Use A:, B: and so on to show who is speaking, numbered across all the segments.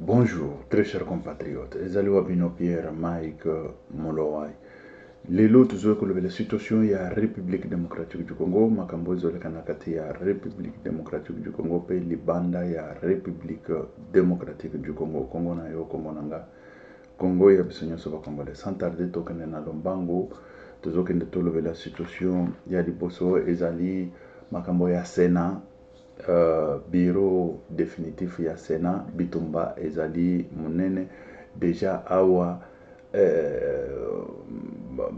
A: Bonjour, très chers compatriotes. Ezali Wabino Pierre Mike Molowai. Lelo tuzokolobela la situation ya République démocratique du Congo, makambo ezolekana kati ya République démocratique du Congo pe libanda ya République démocratique du Congo. Congo na yo, Congo nanga. Congo ya biso nyonso bakongole. Sans tarder tokende na lombango, tozokende tolobela la situation ya liboso ezali makambo ya Sénat. Bureau définitif ya Sénat bitumba ezali munene déjà awa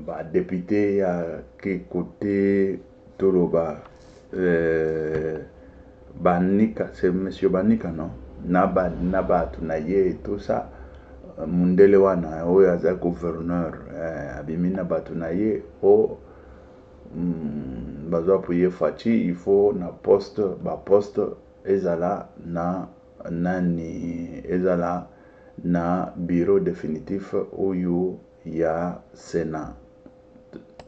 A: ba député ya ke côté toloba Banika, c'est monsieur Banika non na batu na ye tout ça mundele wana oyo aza gouverneur abimina batu na ye o bazwa puye faci il faut na poste ba poste ezala na nani ezala na bureau définitif oyo ya Sénat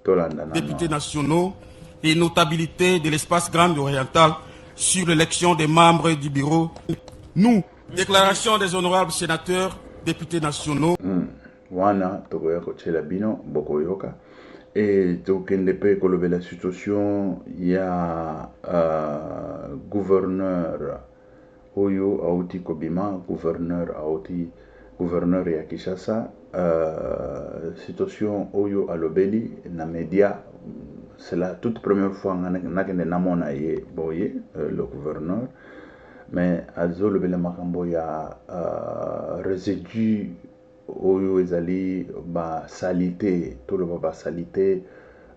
A: tolanda na
B: députés nationaux et notabilités de l'espace Grand Oriental sur l'élection des membres du bureau. Nous, déclaration des honorables sénateurs, députés nationaux.
A: Wana tokoya kochela bino bokoyoka et tokende pe kolobela situation ya gouverneur oyo auti kobima gouverneur ya Kinshasa situation oyo alobeli na média. C'est la toute première fois nakende namona ye boye le gouverneur mais azolobela makambo ya résidu oyo ezali ba salité toloba ba salité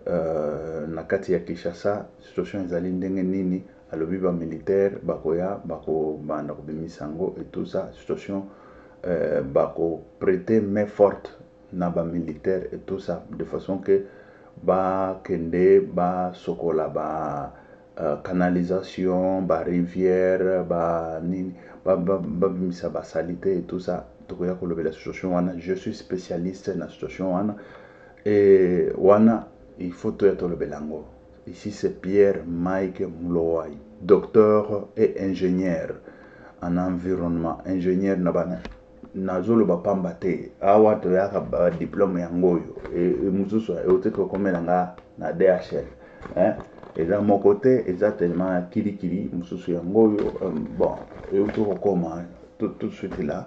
A: na kati ya Kinshasa. Situation ezali ndenge nini alobi ba militaire bakoya bako banda kobimisa yango et tout ça. Situation bako prêter main forte na ba militaire et tout ça de façon que ba kende ba sokola ba canalisation ba rivière ba nini ba bimisa ba salité et tout ça. Tokoya kolobela situation wana. Je suis spécialiste na situation wana et wana il faut tolobela ngo. Ici c'est Pierre Mike Molowai, docteur et ingénieur en environnement, ingénieur nabana nazoloba pamba te awa toyaka ba diplôme yangoyo et mususu euteko komela nga na DHL et dans mon côté exactement kiri mususu yangoyo bon euteko koma tout de suite là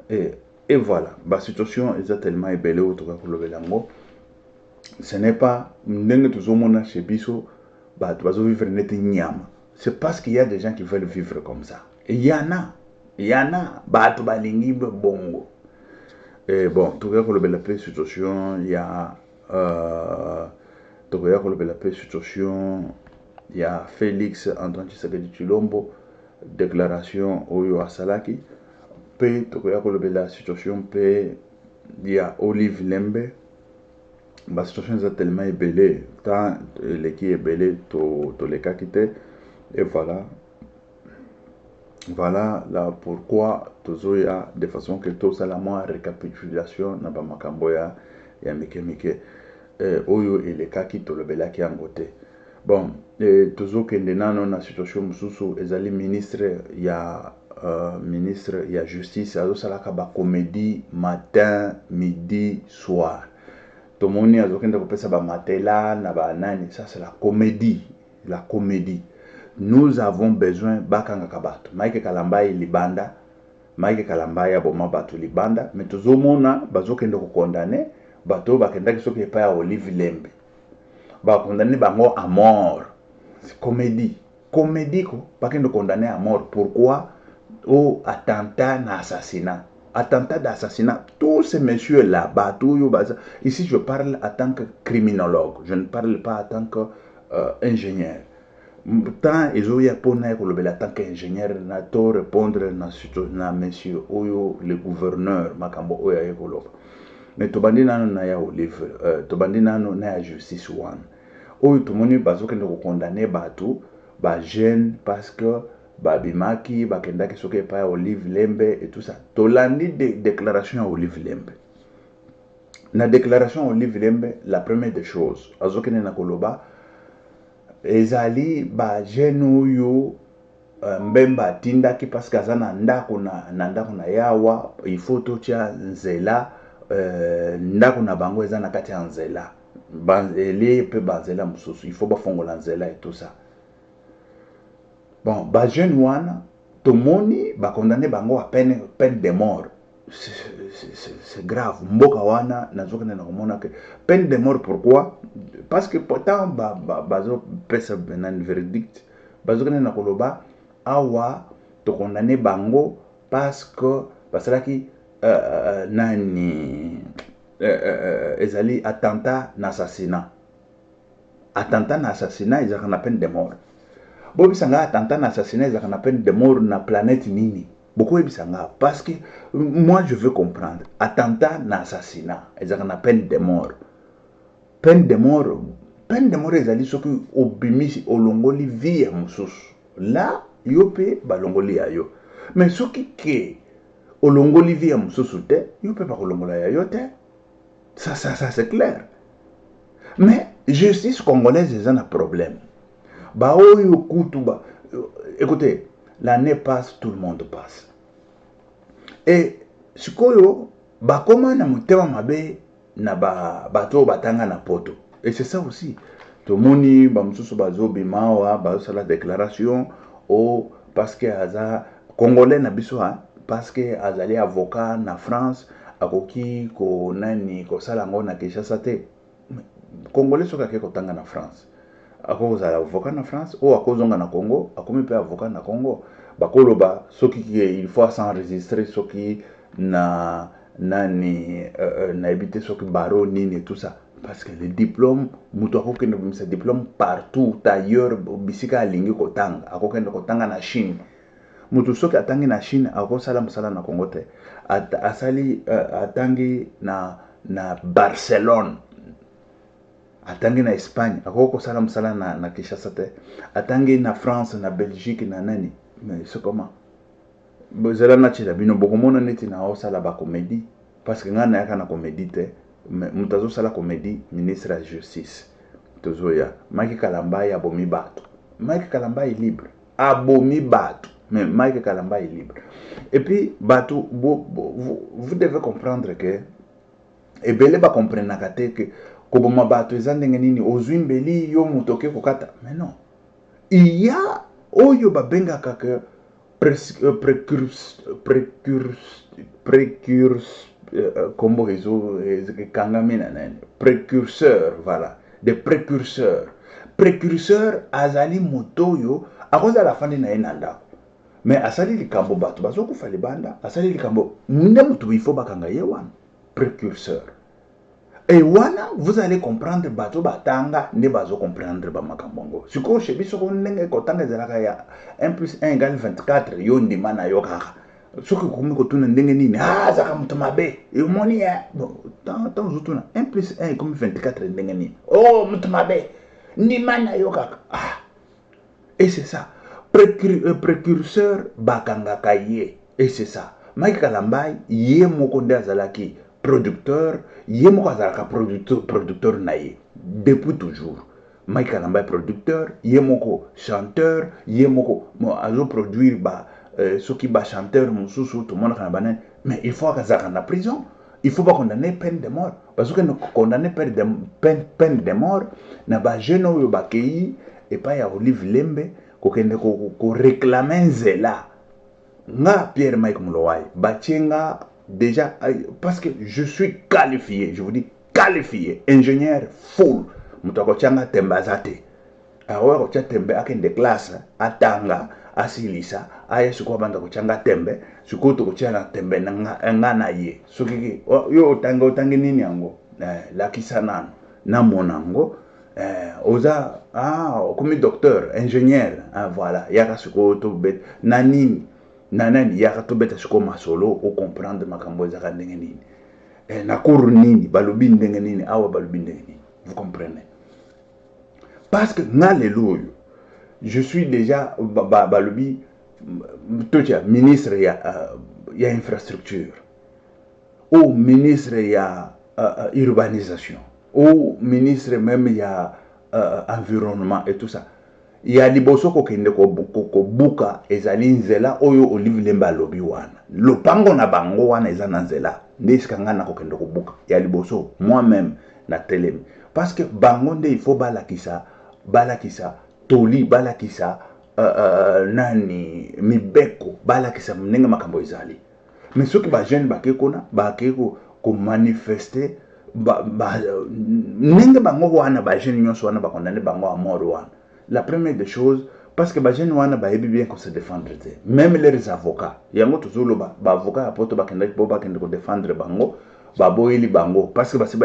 A: et voilà ba situation exactement ebele otoka kolobela ngo. Ce n'est pas ndenge tozomona chez biso bato bazovivre neti nyama. C'est parce qu'il y a des gens qui veulent vivre comme ça. Et il y en a bato balingi bongo. Et bon, tokoya kolobela pe situation ya tokoya kolobela pe situation ya Félix Antoine Tshisekedi Tshilombo, déclaration oyo asalaki pe tokoya kolobela situation pe ya Olive Lembe. La situation est tellement ébélée, tant l'équipe est ébélée, tout les cas quittés, et voilà. Voilà là pourquoi toujours il y a de façon que tout ça la moins récapitulation n'a pas makamboya ya mike oyo et les cas qui to le bela qui en côté. Bon, toujours que nano na situation mususu ezali ministre ya justice azo salaka ba comédie matin, midi, soir. Tomoni azokenda kopesa ba matela na ba nani, ça c'est la comédie. Nous avons besoin bakanga kabato Mike Kalambai libanda Mike Kalambai aboma bato libanda mais tozomona bazokenda ko condamner bato bakenda kisoki pa ya Olive Lembe ba condamner bango à mort. C'est comédie ko bakenda condamner à mort. Pourquoi? Au attentat na assassinat. Attentat d'assassinat, tous ces messieurs là, ici je parle en tant que criminologue, je ne parle pas en tant qu'ingénieur. Tant ils ont eu pour en tant qu'ingénieur, na to répondre na monsieur Oyo, le gouverneur, Makambo Oya Ekoloba. Mais tobandi nano na ya Olive, tobandi nano na ya justice one. Oyo tumoni bazoke ndoko condamner batu, ba jeune parce que babimaki bakendaki soki pa Olive Lembe et tout ça. Tolandi déclaration à Olive Lembe. Na déclaration à Olive Lembe, la première des choses, azokene na koloba ezali ba jeune oyo mbemba tindaki parce que aza na ndako na yawa il faut totia nzela ndako na bango eza na kati ya nzela ele pe banzela mosusu il faut bafongola nzela et tout ça. Bon bajeune wana tomoni bakondane bango à peine de mort. C'est grave. Mboka wana nazokende na komona que peine de mort. Pourquoi? Parce que pourtant bazo pesa benan verdict bazokende na koloba awa to condamner bango parce que basalaki nani ezali attentat na assassinat. Attentat na assassinat ezaka na peine de mort. Bobisanga attentat na assassinat ezaka na peine de mort na planète nini? Beaucoup ebisanga parce que moi je veux comprendre. Attentat na assassinat ezaka na peine de mort. Peine de mort ezali soki obimisi olongoli vie mususu. Là yope balongoli ayo. Mais soki ke olongoli vie mususu te, yope ba kolongola ya yo te. Ça c'est clair. Mais justice congolaise est un problème. Ba oyo kutuba. Écoutez, l'année passe, tout le monde passe. Et sikoyo bakoma na mutema mabe na bato batanga na poto. Et c'est ça aussi. Tout le monde ba mususu bazo bimawa bazo la déclaration au parce que aza congolais na biso parce que azali avocat na France akoki ko nani ko sala ngo na Kinshasa te. Congolais soka ke kotanga na France. Akoza avocat na France ou akozonga na Congo, akomi pe avocat na Congo. Bakoloba soki il faut s'enregistrer soki na nani na habité soki baro nini et tout ça parce que le diplôme muto akokende bimisa diplôme partout ailleurs bisika alingi kotanga akokende kotanga na Chine. Mutu soki atangi na Chine akosala musala na Congo te asali atangi na Barcelone atangi na Espagne akoko sala musala na Kinshasa te atangi na France na Belgique na nani. Mais c'est comment? Bozela na chila bino bokomona neti na osala ba comédie parce que ngana yaka na comédie te mais mutazo sala comédie ministre de la justice tozoya Mike Kalamba ya bomi bato. Mike Kalamba est libre abomi bato mais Mike Kalamba est libre. Et puis bato vous devez comprendre que et belé ba comprendre kate que koboma bato ezandenge nini ozwimbeli yo mutoke kokata. Mais non, il y a oyo babengaka que combo réseau kangamina nani précurseur, voilà, des précurseurs. Précurseur azali motoyo akoza la fandi na enanda mais asali likambo bato bazoko fali banda asali likambo nde mutu ifo bakanga yewan précurseur. Et wana, vous allez comprendre bato batanga ne bazo comprendre ba makambongo. Siko shebi soko ndenge kotanga zalaka ya 1 + 1 = 24 yo ndima na yo kaka. Soko komi kotuna ndenge nini zaka mutu mabe. E moni ya bon tant zutuna 1 + 1 = 24 ndenge nini. Oh mutu mabe. Ndima na yo kaka. Et c'est ça. Précurseur bakanga kaye. Et c'est ça. Mike Kalamba ye moko nde azalaki producteur, yemo kazalaka producteur naïe depuis toujours. Mike Kalamba est producteur, yemoko chanteur, yemoko azo produire ceux qui ba chanteur mususu tout le monde kana mais il faut kazaka na prison. Il faut pas condamner peine de mort parce que condamner peine de mort na ba jeune oyo ba kei et pas ya Olive Lembe ko kende ko réclamer nzela nga Pierre Mike Mulowai bachenga. Déjà, parce que je suis qualifié, je vous dis qualifié, ingénieur full. Mutako changa tembe azate. Awe ko tembe akende classe atanga asilisa aya suko banda ko changa tembe suko to ko changa tembe ngana ye. Soki yo utangi nini yango la kisanano na monango oza comme docteur, ingénieur voilà yaka suko to bet nanini nanani yaka to beta siko masolo o comprendre makambo ezaka ndenge nini na cour nini balobi ndenge nini awa balobi ndenge nini. Vous comprenez? Parce que na lelo je suis déjà balobi tocha ministre ya infrastructure ou ministre ya urbanisation ou ministre même ya environnement et tout ça. ya liboso kokende kobuka ezali nzela oyo Olive Lemba alobi wana lopango na bango wana eza na nzela nde esika nga na kokende kobuka ya liboso moi-même na telemi parce que bango nde il faut balakisa toli balakisa nani mibeko balakisa ndenge makambo ezali mais soki bajeune bakei ko manifester ndenge bango wana bajeune nyonso wana bakondane bango à mort wana. La première des choses, parce que les gens ne peuvent bien se défendre. Même les avocats, il y a des avocats qui peuvent défendre bango, bango, parce que les gens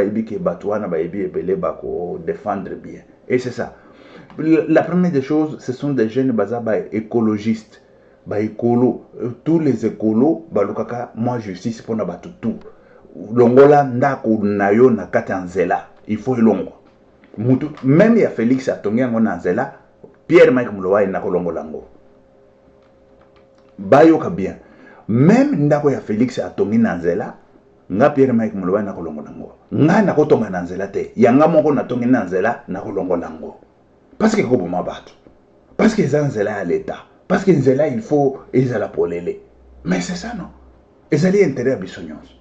A: peuvent défendre bien. Et c'est ça. La première des choses, ce sont des jeunes écologistes. Écolo, tous les écolos, moi justice pour tout. Longola ndako nayo na katanzela, il faut longo. Même ya Félix atongi yango na nzela Pierre Mike Mulowai na kolongola ngo bayoka bien même ndako ya Félix atongi na nzela nga Pierre Mike Mulowai na kolongola ngo nga na kotonga na nzela te yanga moko na tongi na nzela na kolongola ngo parce que ko boma bato parce que za nzela ya l'état parce que nzela il faut ezala polele mais c'est ça non ezali intérêt ya biso nyonso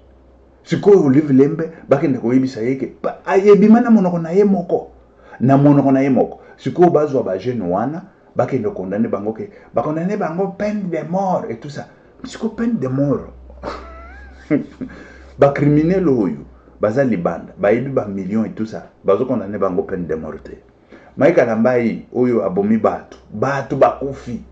A: sikoyo Olive Lembe bakende koyebisa yeke ayebima na monoko na ye moko sikoyo bazwa ba jeune wana bakende condamner bango ke bakondamner bango peine de mort et tout ça sikoyo peine de mort ba criminel oyo baza libanda bayebi ba millions et tout ça bazo condamner bango peine de mort te Maïka Lambai oyo abomi batu bakufi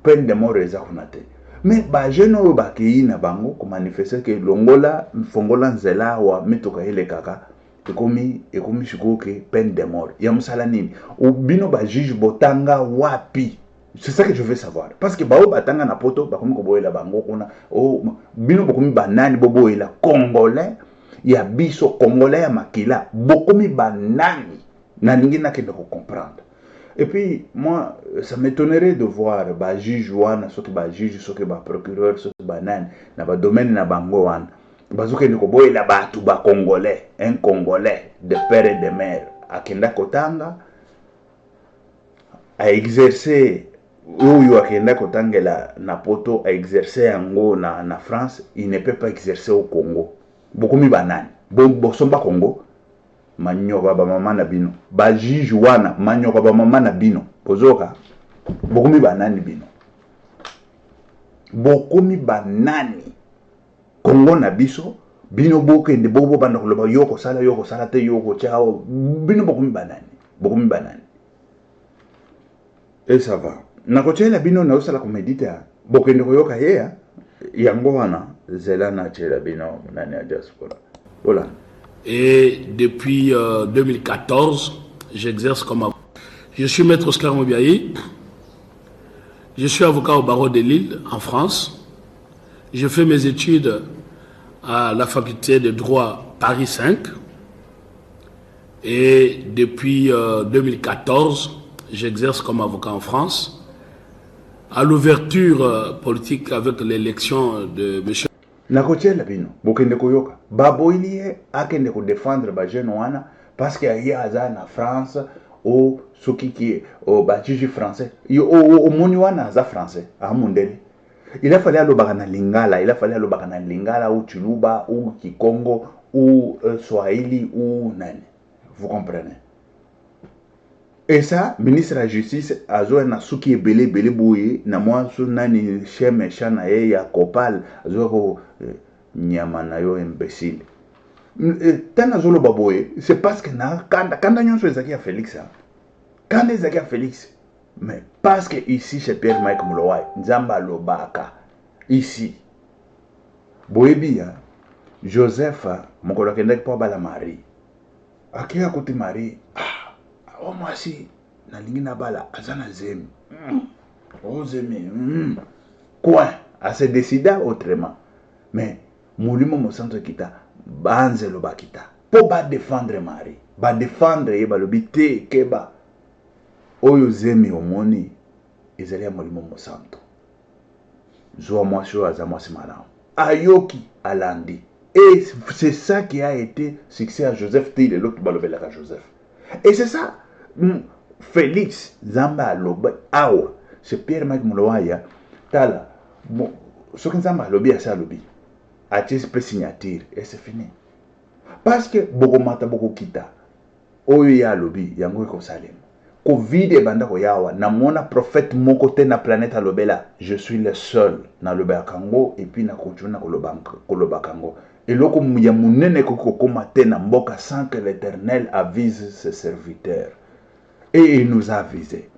A: peine de mort eza kuna te. Mais ba jeune oyo bakei na bango ko manifester que longola fongola nzela wa mitoka hele kaka ekomi shikoke peine de mort ya musala nini ou bino ba juge botanga wapi. C'est ça que je veux savoir parce que bao batanga na poto bakomi ko boyela bango kuna o bino bokomi banani boboyela congolais ya biso congolais ya makila bokomi banani na ningi na kende ko comprendre. Et puis, moi, ça m'étonnerait de voir les juges, les juges, les procureurs, les nan, dans le domaine de bango wan. Bazuke ni koboy la ba tout ba congolais, un congolais de père et de mère, à Kenda Kotanga, à exercer, ou à Kenda Kotanga la na poto, à exercer en na France, il ne peut pas exercer au Congo. Beaucoup mi banane, bon somba Congo. Manyoka ba mama na bino ba juge wana manyoka ba mama na bino pozoka bokomi banani banani Kongo na biso bino bokende bobo banda koloba yoko sala te yoko chao bino bokomi banani et ça va na kochela bino na osala komedita bokende koyoka yeya yango wana zela na chela bino nani ya diaspora voilà.
C: Et depuis 2014, j'exerce comme avocat. Je suis maître Oscar Mobiayi. Je suis avocat au barreau de Lille, en France. Je fais mes études à la faculté de droit Paris 5. Et depuis 2014, j'exerce comme avocat en France. À l'ouverture politique avec l'élection de M.
A: Nakochela bino bokende koyoka baboilie akende ko défendre ba jeune wana parce que y a na France o sokiki o ba juge français yo o moni wana za français a mondele il a fallu alobaka na lingala ou Chiluba ou Kikongo ou Swahili ou nani vous comprenez. Et ça, ministre de la Justice a joué na suki belé bouye na moi su nani cheme chana ya kopal a joué nyama na yo imbécile. Tana zolo baboye, c'est parce que na kanda nyonso ezaki ya Félix. Kanda ezaki ya Félix. Mais parce que ici chez Pierre Mike Mulowai, Nzamba lobaka ici. Boyebi Joseph mokolo kendaki po bala Marie. Akia kuti Marie. Oh moi si na lingi na bala azana zemi oh zemi quoi à se décider autrement mais mulimo mo centre kita banze lo bakita po ba défendre Marie ba défendre ye ba lobité keba oyo zemi omoni ezali ya mulimo mo centre zo moi sho azama simala ayoki alandi et c'est ça qui a été succès à Joseph T l'autre balobela ka Joseph et c'est ça Félix Zamba Loba Awa, c'est Pierre Mike Mouloaya, Tala, bon, ce que Zamba Lobi a ça Lobi, a tes signature et c'est fini. Parce que beaucoup mata beaucoup kita, Oya Lobi, Yango ko Salem. Covid et banda ko yawa, na mona prophète mon côté na planète à Lobela, je suis le seul na Loba Kango et puis na continue na Koloba Kango. Et là, comme il y a mon nene na mboka sans que l'Éternel avise ses serviteurs. Et il nous a avisé.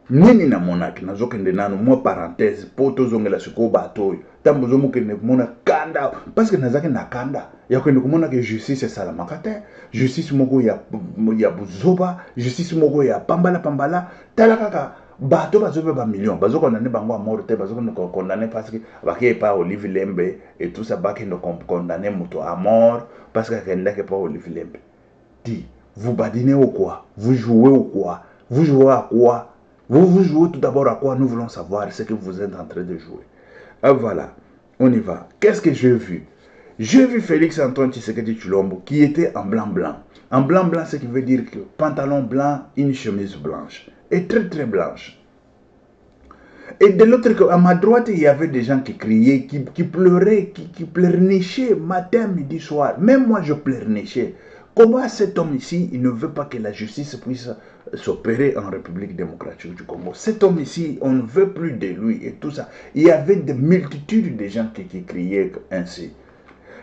A: Nini na monaki na zokende nano moi parenthèse poto zongela siko bato tambo zomo kende mona kanda parce que nazaki na kanda ya kende komona que justice salamaka te justice moko ya buzoba justice moko ya pambala tala kaka bato bazobe ba million bazo condamner bango à mort te bazo condamner parce que baki pas Olive Lembe et tout ça baki no condamner muto à mort parce que kenda que pas Olive Lembe. Dis, vous badinez ou quoi? Vous jouez ou quoi? Vous jouez à quoi? Vous jouez tout d'abord à quoi? Nous voulons savoir ce que vous êtes en train de jouer. Voilà, on y va. Qu'est-ce que j'ai vu? J'ai vu Félix Antoine Tshisekedi Tshilombo qui était en blanc-blanc. En blanc-blanc, ce qui veut dire que pantalon blanc, une chemise blanche. Et très très blanche. Et de l'autre côté, à ma droite, il y avait des gens qui criaient, qui pleuraient, qui pleurnichaient matin, midi, soir. Même moi, je pleurnichais. Comment cet homme ici, il ne veut pas que la justice puisse s'opérer en République démocratique du Congo? Cet homme ici, on ne veut plus de lui et tout ça. Il y avait des multitudes de gens qui criaient ainsi.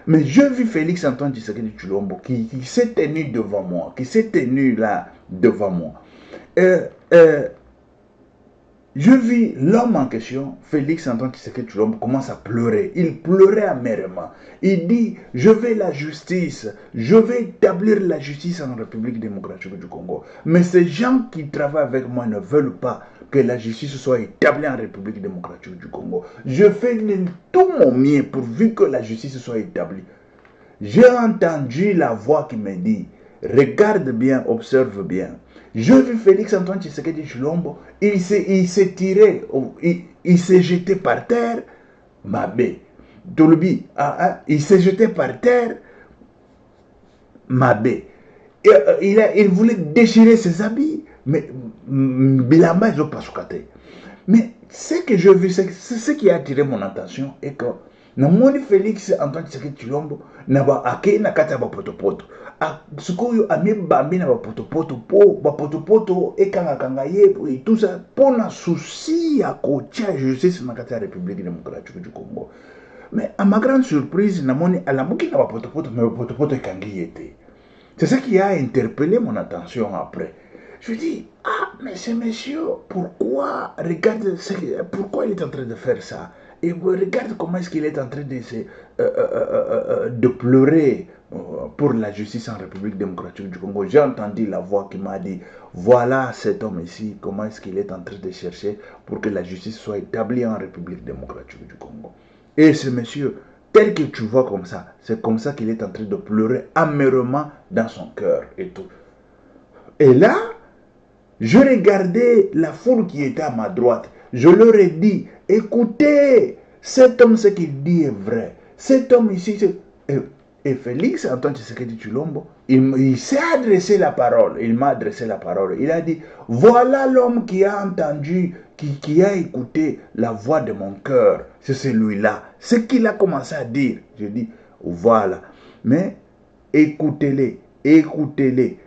A: Mais je vis Félix Antoine Tshisekedi Tshilombo qui s'est tenu devant moi, qui s'est tenu là devant moi. Je vis l'homme en question, Félix Antoine Tshisekedi Tshilombo, commence à pleurer. Il pleurait amèrement. Il dit, je veux la justice. Je vais établir la justice en République démocratique du Congo. Mais ces gens qui travaillent avec moi ne veulent pas que la justice soit établie en République démocratique du Congo. Je fais tout mon mieux pourvu que la justice soit établie. J'ai entendu la voix qui me dit, regarde bien, observe bien. Je vis Félix Antoine Tshisekedi Tshilombo, il s'est tiré, il s'est jeté par terre, Mabé. Tolobi, il s'est jeté par terre, Mabé. Il voulait déchirer ses habits, mais Bilamba, ils ont pas soukaté. Mais ce que je vis, ce qui a attiré mon attention, est que namoni Félix Antoine Tshisekedi Tshilombo naba akei na kata ba potopoto sikoyo ami bambi na ba potopoto ekanga ye et tout ça pour na souci ya kotia justice na kata République démocratique du Congo. Mais à ma grande surprise namoni alamuki na ba potopoto mais ba potopoto ekangi yete. C'est ça qui a interpellé mon attention après. Je dis, mais ce monsieur, pourquoi, regarde, pourquoi il est en train de faire ça? Et regarde comment est-ce qu'il est en train de pleurer pour la justice en République démocratique du Congo. J'ai entendu la voix qui m'a dit, voilà cet homme ici, comment est-ce qu'il est en train de chercher pour que la justice soit établie en République démocratique du Congo. Et ce monsieur, tel que tu vois comme ça, c'est comme ça qu'il est en train de pleurer amèrement dans son cœur et tout. Et là, je regardais la foule qui était à ma droite. Je leur ai dit, écoutez, cet homme, ce qu'il dit est vrai. Cet homme ici, et Félix Antoine Tshisekedi Tshilombo, il s'est adressé la parole. Il m'a adressé la parole. Il a dit, voilà l'homme qui a entendu, qui a écouté la voix de mon cœur. C'est celui-là. Ce qu'il a commencé à dire. Je dis, voilà. Mais écoutez-les, écoutez-les,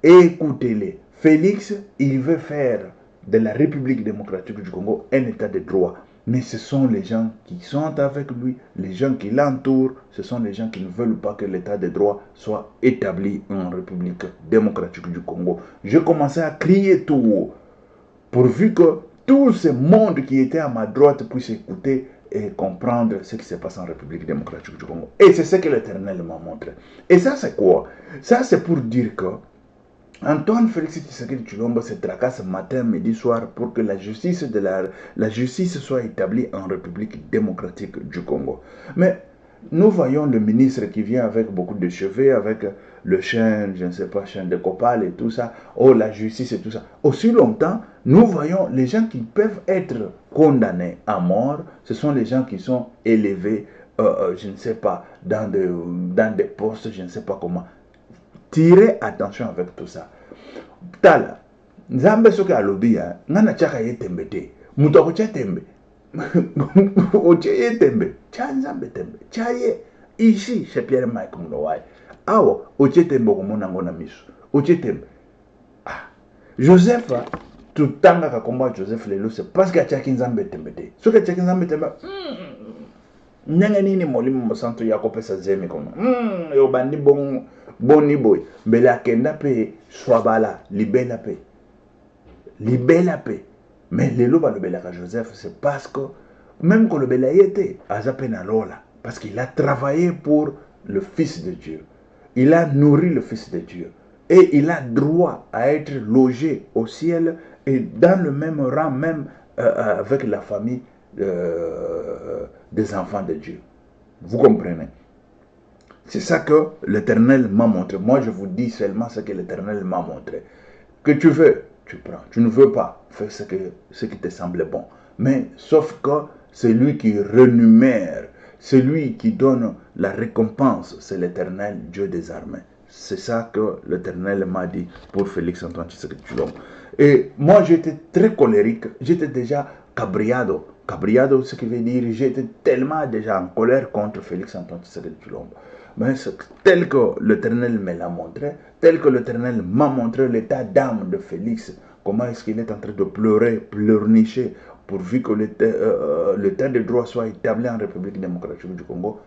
A: écoutez-les. Félix, il veut faire de la République démocratique du Congo un état de droit. Mais ce sont les gens qui sont avec lui, les gens qui l'entourent, ce sont les gens qui ne veulent pas que l'état de droit soit établi en République démocratique du Congo. Je commençais à crier tout haut, pourvu que tout ce monde qui était à ma droite puisse écouter et comprendre ce qui se passe en République démocratique du Congo. Et c'est ce que l'Éternel m'a montré. Et ça, c'est quoi? Ça, c'est pour dire que Antoine Félix Tshisekedi Tshilombo se tracasse matin, midi, soir pour que la justice soit établie en République démocratique du Congo. Mais nous voyons le ministre qui vient avec beaucoup de cheveux, avec le chien, je ne sais pas, chien de copal et tout ça, oh la justice et tout ça. Aussi longtemps, nous voyons les gens qui peuvent être condamnés à mort, ce sont les gens qui sont élevés, je ne sais pas, dans des postes, je ne sais pas comment. Tirez attention avec tout ça. tala nzambe soki alobi nga natiaka ye tembe te moto akotia tembe otie ye tembe tia nzambe tembe tia ye ici chez Pierre Mike Mulowai awa otie tembe okomona yango na miso otie tembe Joseph tutangaka kombo ya Joseph lelo c'est parce que atiaki nzambe tembe te soki atiaki nzambe tembe ndenge nini molimo mosantu ya kopesa zemi kono yo bandi boni boy mbele akenda pe swabala libela pe mais lelo balobelaka Joseph c'est parce que même quand le bela était azapena lola parce qu'il a travaillé pour le fils de Dieu, il a nourri le fils de Dieu et il a droit à être logé au ciel et dans le même rang même avec la famille des enfants de Dieu. Vous comprenez? C'est ça que l'Éternel m'a montré. Moi, je vous dis seulement ce que l'Éternel m'a montré. Que tu veux, tu prends. Tu ne veux pas, fais ce qui te semble bon. Mais sauf que c'est lui qui renumère, c'est lui qui donne la récompense, c'est l'Éternel, Dieu des armées. C'est ça que l'Éternel m'a dit pour Félix Antoine Tshisekedi Tshilombo. Et moi, j'étais très colérique, j'étais déjà cabriado. Cabriado, ce qui veut dire j'étais tellement déjà en colère contre Félix Antoine Tshisekedi Tshilombo. Mais tel que l'Éternel me l'a montré, tel que l'Éternel m'a montré l'état d'âme de Félix, comment est-ce qu'il est en train de pleurer, pleurnicher, pourvu que l'état de droit soit établi en République démocratique du Congo,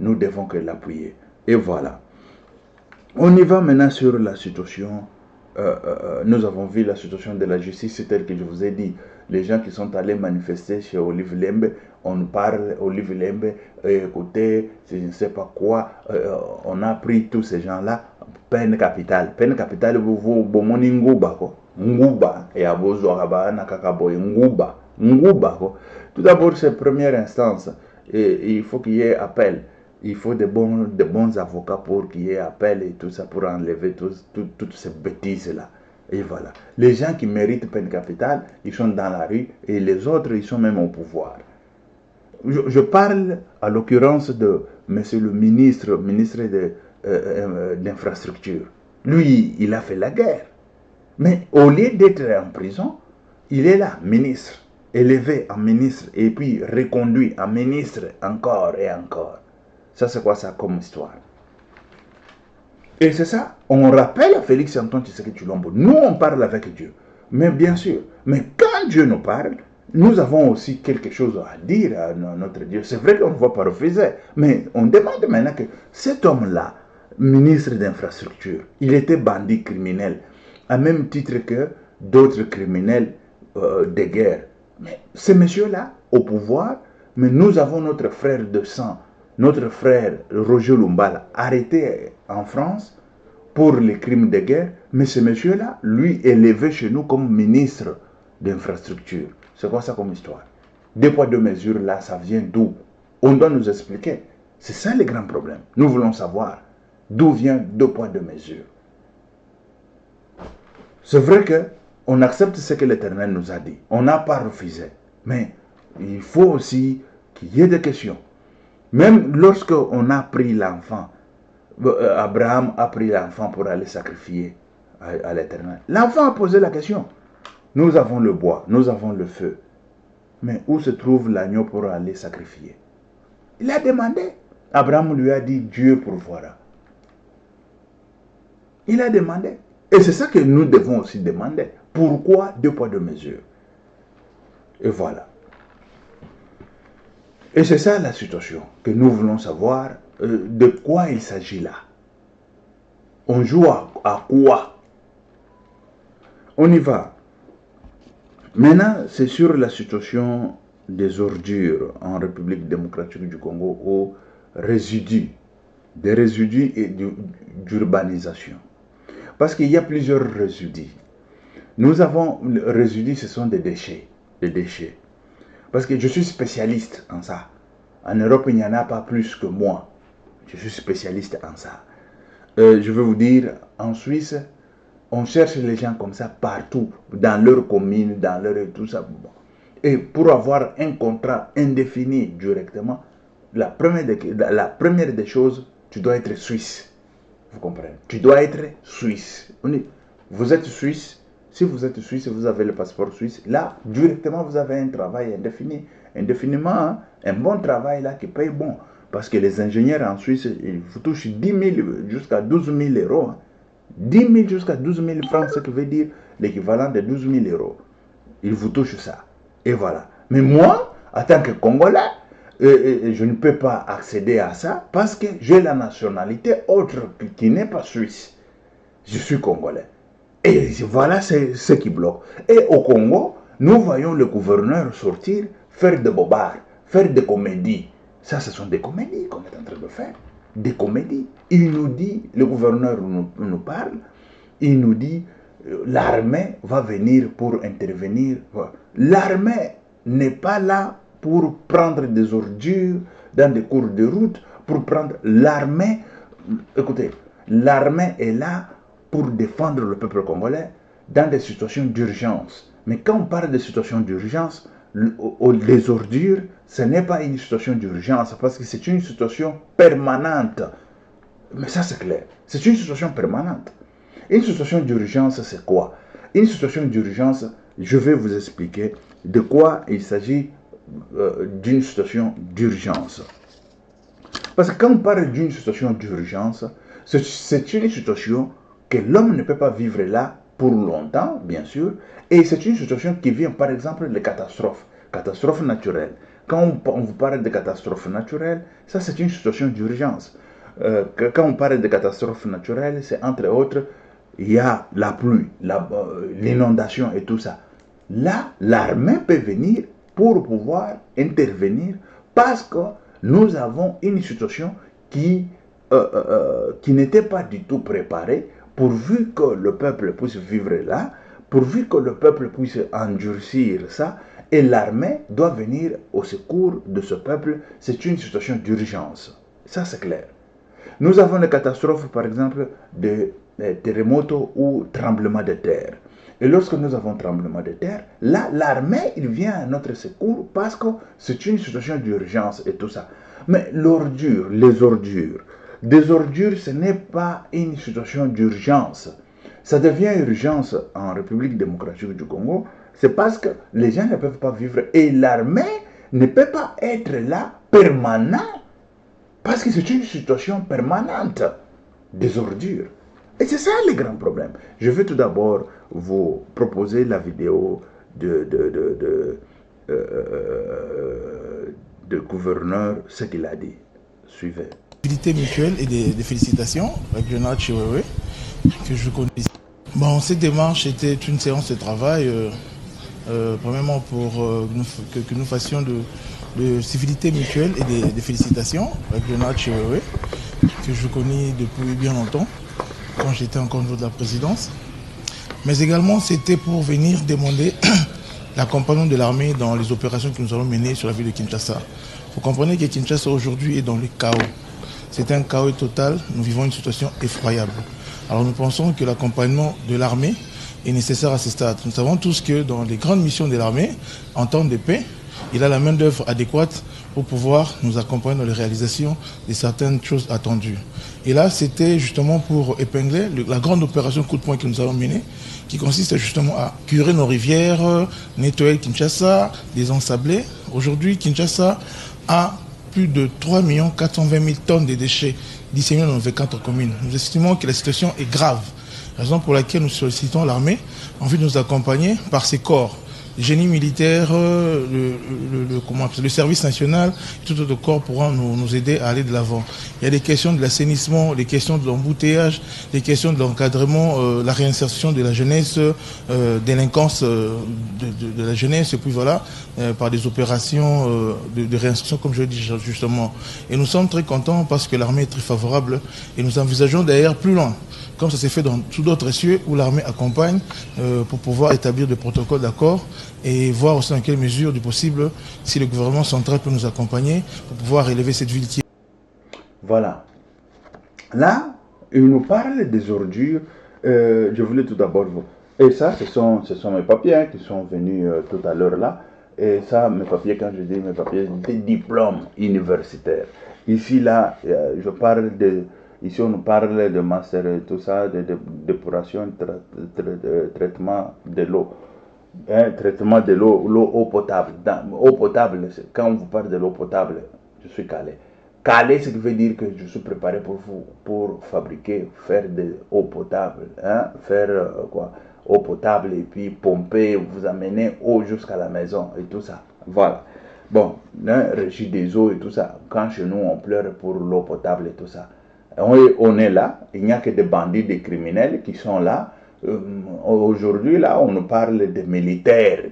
A: nous devons que l'appuyer. Et voilà. On y va maintenant sur la situation. Nous avons vu la situation de la justice, c'est tel que je vous ai dit. Les gens qui sont allés manifester chez Olive Lembe, on parle Olive Lembe, écoutez, je ne sais pas quoi, on a pris tous ces gens-là, peine capitale. Peine capitale, vous bomoni nguba, nguba, et à vos oraba, nakakaboy, nguba, nguba. Tout d'abord, c'est première instance, et il faut qu'il y ait appel. Il faut de bons avocats pour qu'il y ait appel et tout ça, pour enlever toutes ces bêtises-là. Et voilà. Les gens qui méritent peine capitale, ils sont dans la rue et les autres, ils sont même au pouvoir. Je parle à l'occurrence de monsieur le ministre d'infrastructure. Lui, il a fait la guerre. Mais au lieu d'être en prison, il est là, ministre, élevé en ministre et puis reconduit en ministre encore et encore. Ça, c'est quoi ça comme histoire? Et c'est ça, on rappelle à Félix Antoine Tshisekedi Tshilombo, nous on parle avec Dieu, mais bien sûr, mais quand Dieu nous parle, nous avons aussi quelque chose à dire à notre Dieu. C'est vrai qu'on ne va pas refuser, mais on demande maintenant que cet homme-là, ministre d'infrastructure, il était bandit criminel, à même titre que d'autres criminels de guerre. Mais ces messieurs-là, au pouvoir, mais nous avons notre frère de sang, notre frère Roger Lumbala, arrêté en France pour les crimes de guerre, mais ce monsieur-là, lui, est élevé chez nous comme ministre d'infrastructure. C'est quoi ça comme histoire? Deux poids, deux mesures, là, ça vient d'où? On doit nous expliquer. C'est ça le grand problème. Nous voulons savoir d'où vient deux poids, deux mesures. C'est vrai qu'on accepte ce que l'Éternel nous a dit. On n'a pas refusé. Mais il faut aussi qu'il y ait des questions. Même lorsqu'on a pris l'enfant, Abraham a pris l'enfant pour aller sacrifier à l'Éternel. L'enfant a posé la question. Nous avons le bois, nous avons le feu. Mais où se trouve l'agneau pour aller sacrifier? Il a demandé. Abraham lui a dit, Dieu pourvoira. Il a demandé. Et c'est ça que nous devons aussi demander. Pourquoi deux poids, deux mesures? Et voilà. Et c'est ça la situation que nous voulons savoir de quoi il s'agit là. On joue à quoi? On y va. Maintenant, c'est sur la situation des ordures en République démocratique du Congo aux résidus, des résidus et d'urbanisation. Parce qu'il y a plusieurs résidus. Nous avons, les résidus, ce sont des déchets. Parce que je suis spécialiste en ça. En Europe, il n'y en a pas plus que moi. Je suis spécialiste en ça. Je veux vous dire, en Suisse, on cherche les gens comme ça partout, dans leur commune, dans leur et tout ça. Et pour avoir un contrat indéfini directement, la première des choses, tu dois être suisse. Vous comprenez? Tu dois être suisse. vous êtes suisse, si vous êtes suisse et vous avez le passeport suisse, là, directement, vous avez un travail indéfini. Indéfiniment, hein, un bon travail là qui paye bon. Parce que les ingénieurs en Suisse, ils vous touchent 10 000 jusqu'à 12 000 euros. Hein. 10 000 jusqu'à 12 000 francs, ce qui veut dire l'équivalent de 12 000 euros. Ils vous touchent ça. Et voilà. Mais moi, en tant que Congolais, je ne peux pas accéder à ça parce que j'ai la nationalité autre qui n'est pas suisse. Je suis Congolais. Et voilà ce qui bloque. Et au Congo, nous voyons le gouverneur sortir, faire des bobards, faire des comédies. Ça, ce sont des comédies qu'on est en train de faire. Des comédies. Il nous dit, le gouverneur nous parle, il nous dit, l'armée va venir pour intervenir. L'armée n'est pas là pour prendre des ordures dans des cours de route, pour prendre l'armée. Écoutez, l'armée est là pour défendre le peuple congolais dans des situations d'urgence. Mais quand on parle de situations d'urgence, les ordures, ce n'est pas une situation d'urgence parce que c'est une situation permanente. Mais ça, c'est clair. C'est une situation permanente. Une situation d'urgence, c'est quoi? Une situation d'urgence, je vais vous expliquer de quoi il s'agit d'une situation d'urgence. Parce que quand on parle d'une situation d'urgence, c'est une situation que l'homme ne peut pas vivre là pour longtemps, bien sûr, et c'est une situation qui vient, par exemple, des catastrophes naturelles. Quand on vous parle de catastrophes naturelles, ça c'est une situation d'urgence. Quand on parle de catastrophes naturelles, c'est entre autres, il y a la pluie, l'inondation et tout ça. Là, l'armée peut venir pour pouvoir intervenir parce que nous avons une situation qui n'était pas du tout préparée, pourvu que le peuple puisse vivre là, pourvu que le peuple puisse endurcir ça, et l'armée doit venir au secours de ce peuple. C'est une situation d'urgence. Ça, c'est clair. Nous avons des catastrophes, par exemple, de terremotos ou tremblements de terre. Et lorsque nous avons tremblement de terre, là, l'armée, il vient à notre secours parce que c'est une situation d'urgence et tout ça. Mais l'ordure, les ordures, des ordures, ce n'est pas une situation d'urgence. Ça devient urgence en République démocratique du Congo, c'est parce que les gens ne peuvent pas vivre et l'armée ne peut pas être là permanent parce que c'est une situation permanente des ordures. Et c'est ça le grand problème. Je vais tout d'abord vous proposer la vidéo de gouverneur, ce qu'il a dit. Suivez.
D: Mutuelle et des félicitations avec Jonathan Chiwewe, que je connais. Bon, cette démarche était une séance de travail, premièrement pour que nous fassions de civilité mutuelle et des félicitations avec Jonathan Chiwewe, que je connais depuis bien longtemps, quand j'étais encore au niveau de la présidence. Mais également, c'était pour venir demander l'accompagnement de l'armée dans les opérations que nous allons mener sur la ville de Kinshasa. Vous comprenez que Kinshasa aujourd'hui est dans le chaos. C'est un chaos total, nous vivons une situation effroyable. Alors nous pensons que l'accompagnement de l'armée est nécessaire à ce stade. Nous savons tous que dans les grandes missions de l'armée, en temps de paix, il a la main d'œuvre adéquate pour pouvoir nous accompagner dans les réalisations de certaines choses attendues. Et là, c'était justement pour épingler la grande opération coup de poing que nous allons mener, qui consiste justement à curer nos rivières, nettoyer Kinshasa, les ensabler. Aujourd'hui, Kinshasa a plus de 3 420 000 tonnes de déchets disséminés dans nos 24 communes. Nous estimons que la situation est grave, raison pour laquelle nous sollicitons l'armée en vue de nous accompagner par ses corps. Le génie militaire, le service national, tout autre corps pourront nous aider à aller de l'avant. Il y a des questions de l'assainissement, des questions de l'embouteillage, des questions de l'encadrement, la réinsertion de la jeunesse, délinquance de la jeunesse, et puis voilà, par des opérations de réinsertion, comme je le dis justement. Et nous sommes très contents parce que l'armée est très favorable et nous envisageons d'ailleurs plus loin, comme ça s'est fait dans tous d'autres cieux où l'armée accompagne pour pouvoir établir des protocoles d'accord et voir aussi dans quelle mesure du possible si le gouvernement central peut nous accompagner pour pouvoir élever cette ville qui...
A: Voilà. Là, il nous parle des ordures. Je voulais tout d'abord vous... Et ça, ce sont mes papiers hein, qui sont venus tout à l'heure là. Et ça, mes papiers, quand je dis mes papiers, des diplômes universitaires. Ici, là, je parle de Ici, on nous parle de master et tout ça, de d'épuration, de traitement de l'eau. Traitement de l'eau potable. Eau potable, quand on vous parle de l'eau potable, je suis calé. Calé, ce qui veut dire que je suis préparé pour fabriquer, faire de l'eau potable. Faire quoi? Eau potable et puis pomper, vous amener eau jusqu'à la maison et tout ça. Voilà. Bon, régie des eaux et tout ça. Quand chez nous, on pleure pour l'eau potable et tout ça. On est là, il n'y a que des bandits, des criminels qui sont là. Aujourd'hui, là, on nous parle des militaires.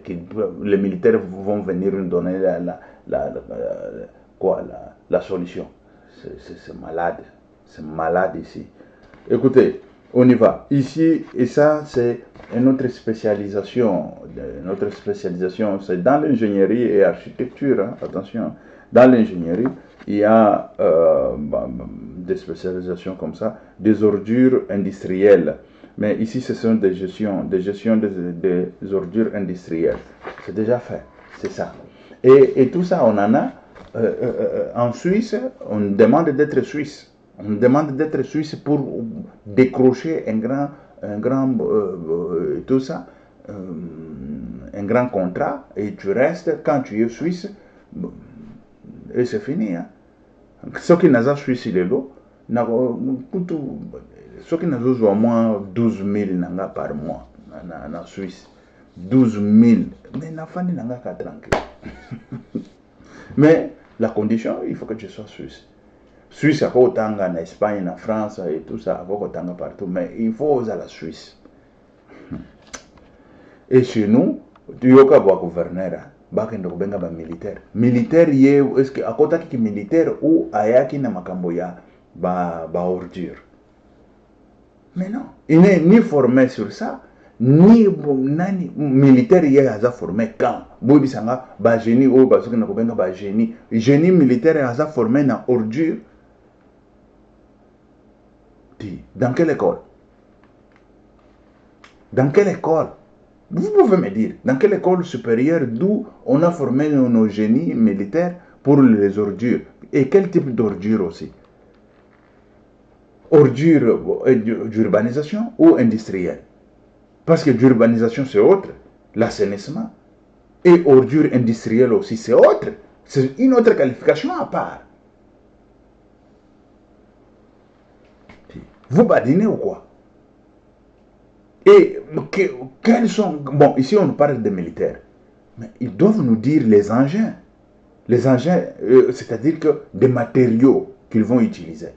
A: Les militaires vont venir nous donner la solution. C'est malade. C'est malade ici. Écoutez, on y va. Ici, et ça, c'est une autre spécialisation. Notre spécialisation, c'est dans l'ingénierie et architecture. Hein, attention, dans l'ingénierie, il y a des spécialisations comme ça, des ordures industrielles. Mais ici, ce sont des gestions des ordures industrielles. C'est déjà fait, c'est ça. Et tout ça, on en a. En Suisse, on demande d'être suisse. On demande d'être suisse pour décrocher un grand tout ça, un grand contrat. Et tu restes, quand tu es suisse, et c'est fini. Hein. Ce qui n'a pas suisse, il est là. Ce qui n'a pas au moins 12 000 par mois en Suisse. 12 000. Mais la famille n'a pas tranquille. Mais la condition, il faut que tu sois suisse. Suisse, il y a autant en Espagne, en France et tout ça, il y a autant partout. Mais il faut oser la Suisse. Et chez nous, tu as un gouverneur. Militaire. Militaire, est-ce que à côté de militaire ou ayaki na makamboya ba ordure. Mais non, il n'est ni formé sur ça, ni nani militaire il a formé quand. Bobi sanga ba génie ou ba soki na kobenga ba génie. Génie militaire a formé na ordure. Dans quelle école? Dans quelle école? Vous pouvez me dire, dans quelle école supérieure d'où on a formé nos génies militaires pour les ordures? Et quel type d'ordures aussi? Ordures d'urbanisation ou industrielle? Parce que d'urbanisation c'est autre, l'assainissement. Et ordures industrielles aussi c'est autre. C'est une autre qualification à part. Vous badinez ou quoi? Et quels sont... Bon, ici on parle des militaires. Mais ils doivent nous dire les engins. Les engins, c'est-à-dire que des matériaux qu'ils vont utiliser.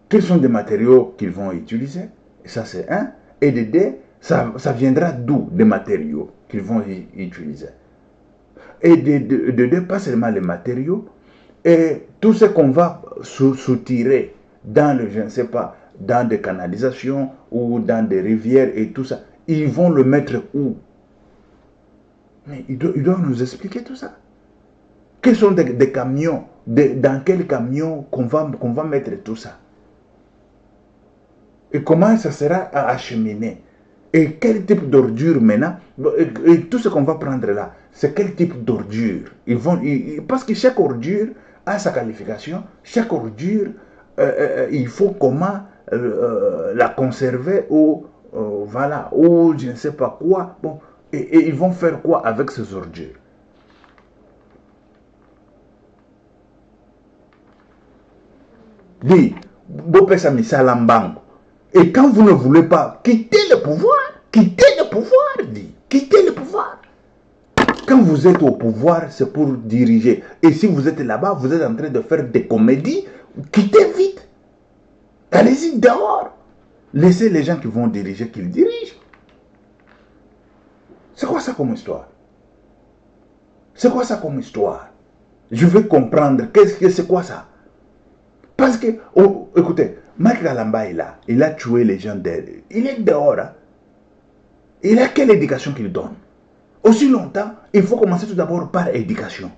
A: Quels sont des matériaux qu'ils vont utiliser? Ça c'est un. Et de deux, ça viendra d'où des matériaux qu'ils vont utiliser? Et de deux, pas seulement les matériaux, et tout ce qu'on va soutirer dans le, je ne sais pas, dans des canalisations ou dans des rivières et tout ça, ils vont le mettre où? Mais ils doivent nous expliquer tout ça. Quels sont des camions, dans quel camion qu'on va mettre tout ça? Et comment ça sera acheminé? Et quel type d'ordure maintenant? Et tout ce qu'on va prendre là, c'est quel type d'ordure? Parce que chaque ordure a sa qualification, chaque ordure, il faut comment la conserver ou voilà, ou je ne sais pas quoi. Bon, et ils vont faire quoi avec ces ordures? Dit, et quand vous ne voulez pas quitter le pouvoir, dit, quittez le pouvoir. Quand vous êtes au pouvoir, c'est pour diriger. Et si vous êtes là-bas, vous êtes en train de faire des comédies, quittez vite. Allez-y dehors. Laissez les gens qui vont diriger qu'ils dirigent. C'est quoi ça comme histoire? C'est quoi ça comme histoire? Je veux comprendre. C'est quoi ça? Parce que, écoutez, Mike Galamba est là. Il a tué les gens derrière. Il est dehors. Hein? Il a quelle éducation qu'il donne? Aussi longtemps, il faut commencer tout d'abord par éducation.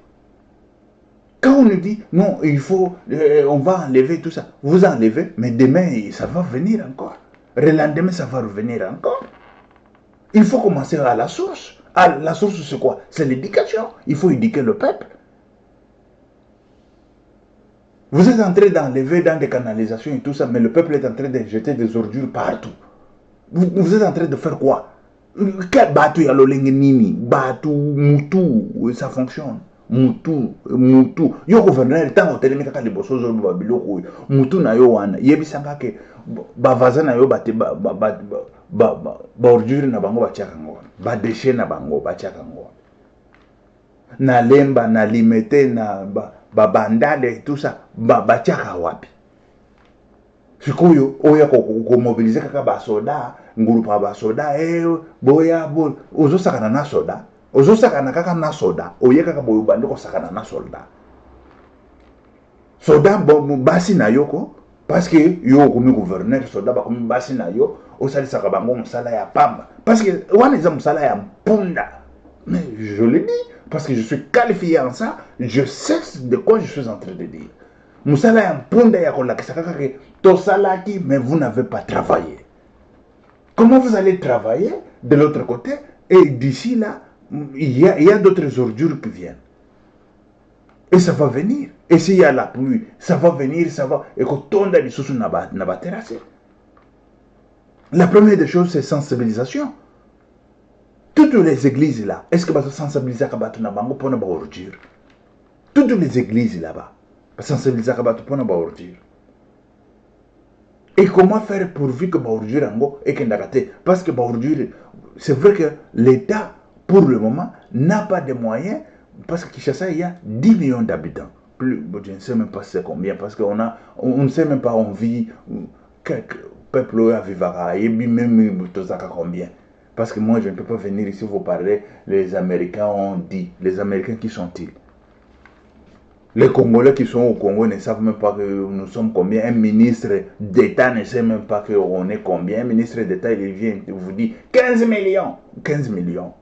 A: Quand on nous dit, non, il faut, on va enlever tout ça. Vous enlevez, mais demain, ça va venir encore. Le lendemain, ça va revenir encore. Il faut commencer à la source. La source, c'est quoi? C'est l'éducation. Il faut éduquer le peuple. Vous êtes en train d'enlever dans des canalisations et tout ça, mais le peuple est en train de jeter des ordures partout. Vous êtes en train de faire quoi? Batu ya lolenge nini? Batu, mutu, ça fonctionne. Mutu. Yo gouverneur, tant que tu as les bossos de Babylone, mutu na yo wana. Yebisanga ke bavaza na yo bate ordure na bango batiaka ngona. Ba déchet na bango batiaka ngona. Na lemba, na limete, na bandale, tout ça, batiaka wapi. Sikoyo, oya ko mobiliser kaka ba soda, nguru pa ba soda, boya, ozo sakana na soda. Ozo sakana kaka na soda, oye kaka boyo bande ko sakana na soldat. Soda basi na yoko, parce que yo komi gouverneur soda ba komi basi na yo, osali saka bango musala ya pamba. Parce que wana eza musala ya mpunda. Mais je le dis, parce que je suis qualifié en ça, je sais de quoi je suis en train de dire. Musala ya mpunda ya kolakisa kaka ke tosalaki, mais vous n'avez pas travaillé. Comment vous allez travailler de l'autre côté? Et d'ici là, il y a d'autres ordures qui viennent. Et ça va venir. Et s'il y a la pluie, ça va venir, ça va. Et quand on a des sous n'a pas terrassé. La première des choses, c'est sensibilisation. Toutes les églises là, est-ce que vous sensibilisez à na bango pour ne pas ordure? Toutes les églises là-bas, sensibiliser à pour ne pas ordure. Et comment faire pourvu que ordure ango et que n'agate? Parce que ordure, c'est vrai que l'État pour le moment n'a pas de moyens, parce que Kinshasa, il y a 10 millions d'habitants. Plus, je ne sais même pas c'est combien, parce qu'on ne sait même pas on vit, quel peuple vivra, et même combien. Parce que moi, je ne peux pas venir ici vous parler, les Américains ont dit. Les Américains, qui sont-ils? Les Congolais qui sont au Congo ne savent même pas que nous sommes combien. Un ministre d'État ne sait même pas qu'on est combien. Un ministre d'État, il vient et vous dit 15 millions. 15 millions.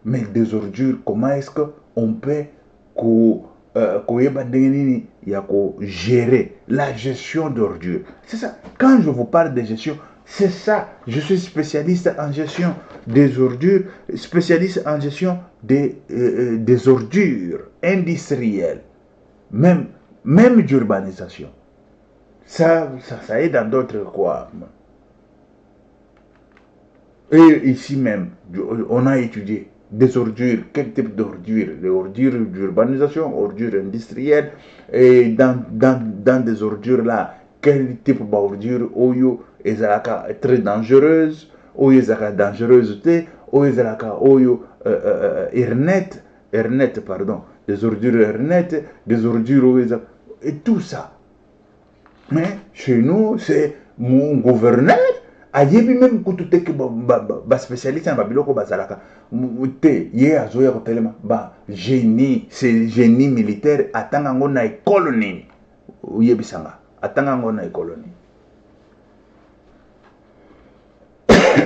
A: Mais des ordures, comment est-ce qu'on peut gérer la gestion d'ordures? C'est ça. Quand je vous parle de gestion, c'est ça. Je suis spécialiste en gestion des ordures, spécialiste en gestion des ordures industrielles, même d'urbanisation. Ça est dans d'autres quoi. Et ici même, on a étudié des ordures, quel type d'ordures? Les ordures d'urbanisation, ordures industrielles, et dans des ordures là, quel type d'ordures oyo ezalaka très dangereuse, oyo ezalaka dangerosité, oyo ezalaka oyo hernet, pardon, des ordures hernet, des ordures oyo, et tout ça. Mais chez nous, c'est mon gouverneur. Ayebi même kutute ke ba spécialiste en babiloko bazalaka te ye azoya ko telema ba génie, c'est génie militaire atanga ngo na école nini uyebisanga atanga ngo na école nini.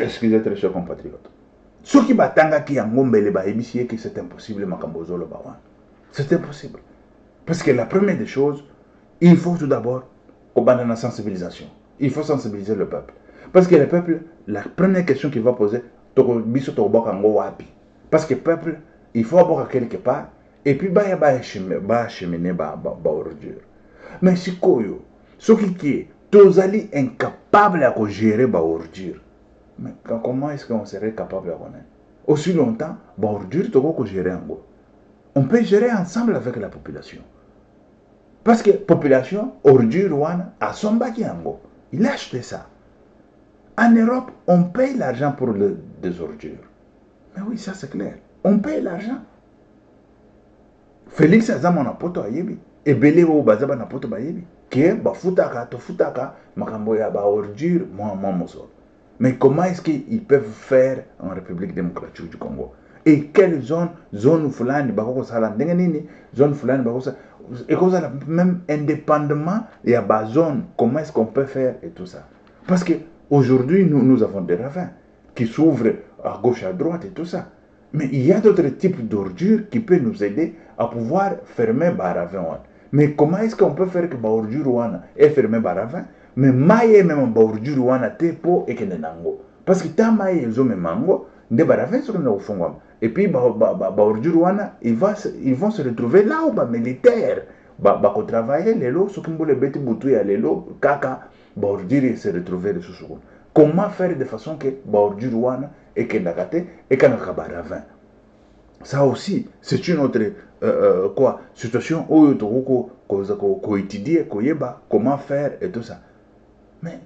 A: Excusez très chers compatriotes, ceux qui batanga ki yango mbele ba ebisi que c'est impossible makambo zolo ba wana, c'est impossible, parce que la première des choses, il faut tout d'abord qu'on bande la sensibilisation. Il faut sensibiliser le peuple. Parce que le peuple, la première question qu'il va poser, parce que le peuple, il faut avoir quelque part, et puis il va acheminer ordure. Mais si koyo, ce qui est, tous allés incapables à gérer ordure. Mais comment est-ce qu'on serait capable de connaître? Aussi longtemps, ordure, gérer en gros. On peut gérer ensemble avec la population. Parce que la population, ordure, a son baki en gros. Il a acheté ça. En Europe, on paye l'argent pour des ordures. Mais oui, ça c'est clair. On paye l'argent. Félix Azam na poto ayebi. Ebele o bazaba na poto bayebi. Ke ba futaka to futaka makambo ya ba ordure moi moso. Mais comment est-ce qu'ils peuvent faire en République démocratique du Congo? Et quelle zone fulani bakoko sala ndenge nini? Zone fulani bakoko sala et comme ça même indépendamment il y a ba zone, comment est-ce qu'on peut faire et tout ça? Parce que aujourd'hui, nous avons des ravins qui s'ouvrent à gauche, à droite et tout ça. Mais il y a d'autres types d'ordures qui peuvent nous aider à pouvoir fermer le ravin. Mais comment est-ce qu'on peut faire que l'ordure est fermé le ravin? Mais maïe même l'ordure te po et que nango. Parce que ta maïe ils ont même mango, des ravins sont au fond. Et puis ordure wana ils vont se retrouver là où militaire ko travailler lelo soki mbole beti butu ya lelo kaka ordure se retrouver les sous. Comment faire de façon que ordure wana et que ndakate et kana kabaravin. Ça aussi c'est une autre situation où ko étudier koyeba comment faire et tout ça. Mais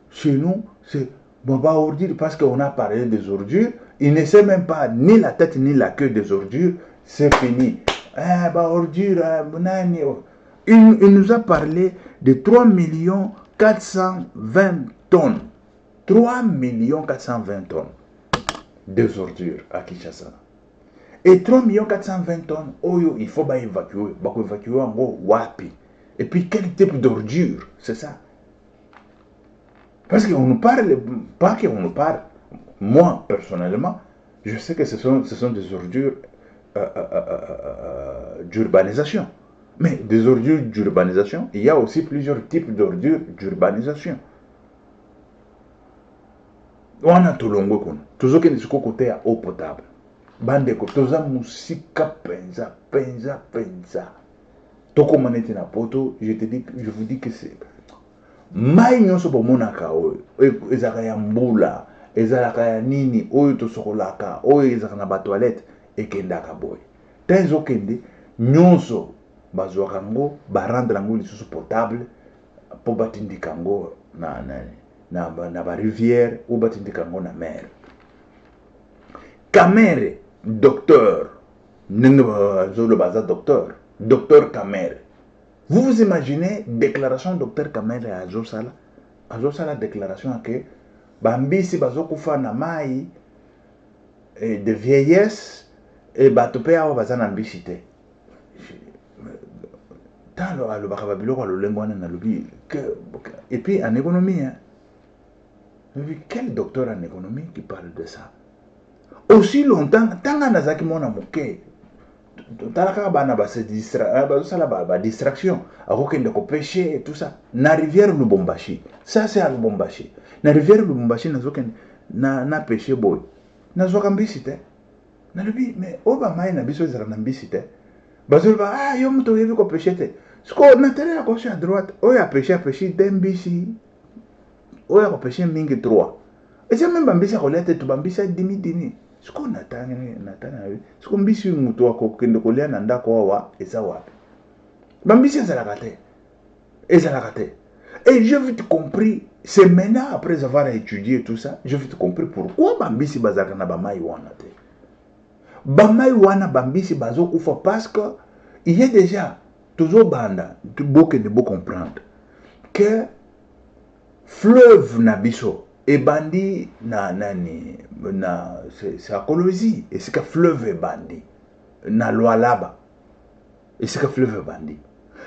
A: chez nous c'est ordure parce qu'on a parlé des ordures, il ne sait même pas ni la tête ni la queue des ordures, c'est fini. Ordure, il nous a parlé de 3 420 tonnes. 3 420 tonnes des ordures à Kinshasa. Et 3 420 tonnes, il faut évacuer. Évacuer en gros, wapi. Et puis quel type d'ordure, c'est ça. Parce qu'on nous parle, pas qu'on nous parle, moi personnellement, je sais que ce sont des ordures d'urbanisation. Mais des ordures d'urbanisation, il y a aussi plusieurs types d'ordures d'urbanisation. On a tout l'ongo qu'on toujours qu'il y a côté à eau potable. Bande ko toza musika penza. Toko manete na poto, je vous dis que c'est mai nyonso bomonaka oyo ezaka ya mbula ezalaka ya nini oyo tosokolaka oyo ezaka na batoilette ekendaka boye ta ezokende nyonso bazwaka ngo barendre yango lisusu potable po batindika ngo na barivière ou batindika ngo na mer. Kamere docteur ndenge bazoloba docteur Kamere. Vous imaginez déclaration docteur Kamere à Azosala déclaration que bambisi bazokufa na mai de vieillesse et batope awa bazana mbisite. Talo alo bakababiloko alo lengwana na lobi et puis en économie quel docteur en économie qui parle de ça? Aussi longtemps tanga nazaki mona moke talaka bana ba se distraction akokende ko pêcher et tout ça na rivière Lubumbashi. Ça c'est à Lubumbashi. Na rivière Lubumbashi nazokende na pêcher boy nazoka mbisite na lobi mais oba mai na biso ezaka na mbisite bazolba yo mto yebi ko pêcher te sko na télé à gauche à droite oya pêcher dembisi oya ko pêcher mingi 3 et c'est même bambisa ko lete to bambisa dimi ce qu'on attend, ce qu'on dit sur nous, toi, qu'on ne connaît pas, d'accord, et ça va. Bambisi, c'est la gâte. Et c'est la gâte. Et je vite compris, c'est maintenant, après avoir étudié tout ça, je vite compris pourquoi Bambisi bazakana bamai wana te. Bamai wana Bambisi bazo oufa parce que il y a déjà toujours banda, beaucoup de beau comprendre que fleuve nabiso. Et bandi c'est à Colosie et c'est que fleuve bandi na Lualaba et c'est que fleuve bandi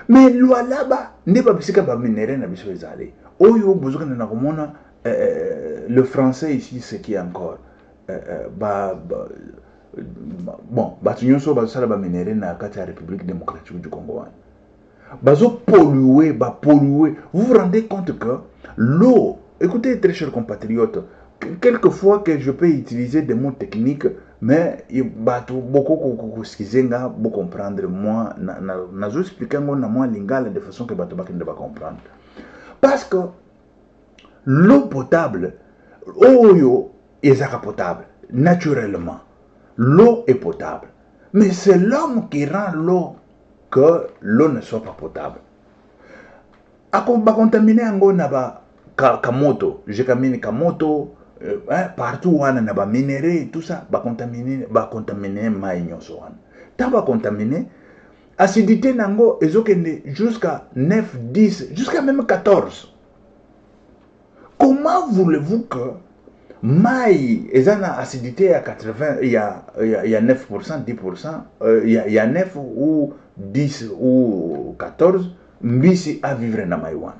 A: mais Lualaba n'est pas parce que ba minéraux na biso ezali oyo bozoka na komona le français ici c'est qui encore bon batunyoso bazosala ba minéraux na kati ya République démocratique du Congo bazo polluer vous vous rendez compte que l'eau. Écoutez, très chers compatriotes, quelquefois que je peux utiliser des mots techniques, mais beaucoup comprendre moi, je expliquer moi lingala de façon que bato ne va comprendre. Parce que l'eau potable, l'eau est potable, naturellement. L'eau est potable. Mais c'est l'homme qui rend l'eau que l'eau ne soit pas potable. A contaminer en naba kamoto, j'ai caminé kamoto partout wana na ba minéraux tout ça ba contaminer mai nyonso wana. Ta ba contaminer acidité nango ezokende jusqu'à 9, 10, jusqu'à même 14. Comment voulez-vous que mai ezana acidité à 80, il y a 9%, 10%, il y a 9 ou 10 ou 14 mbisi à vivre na mai wana.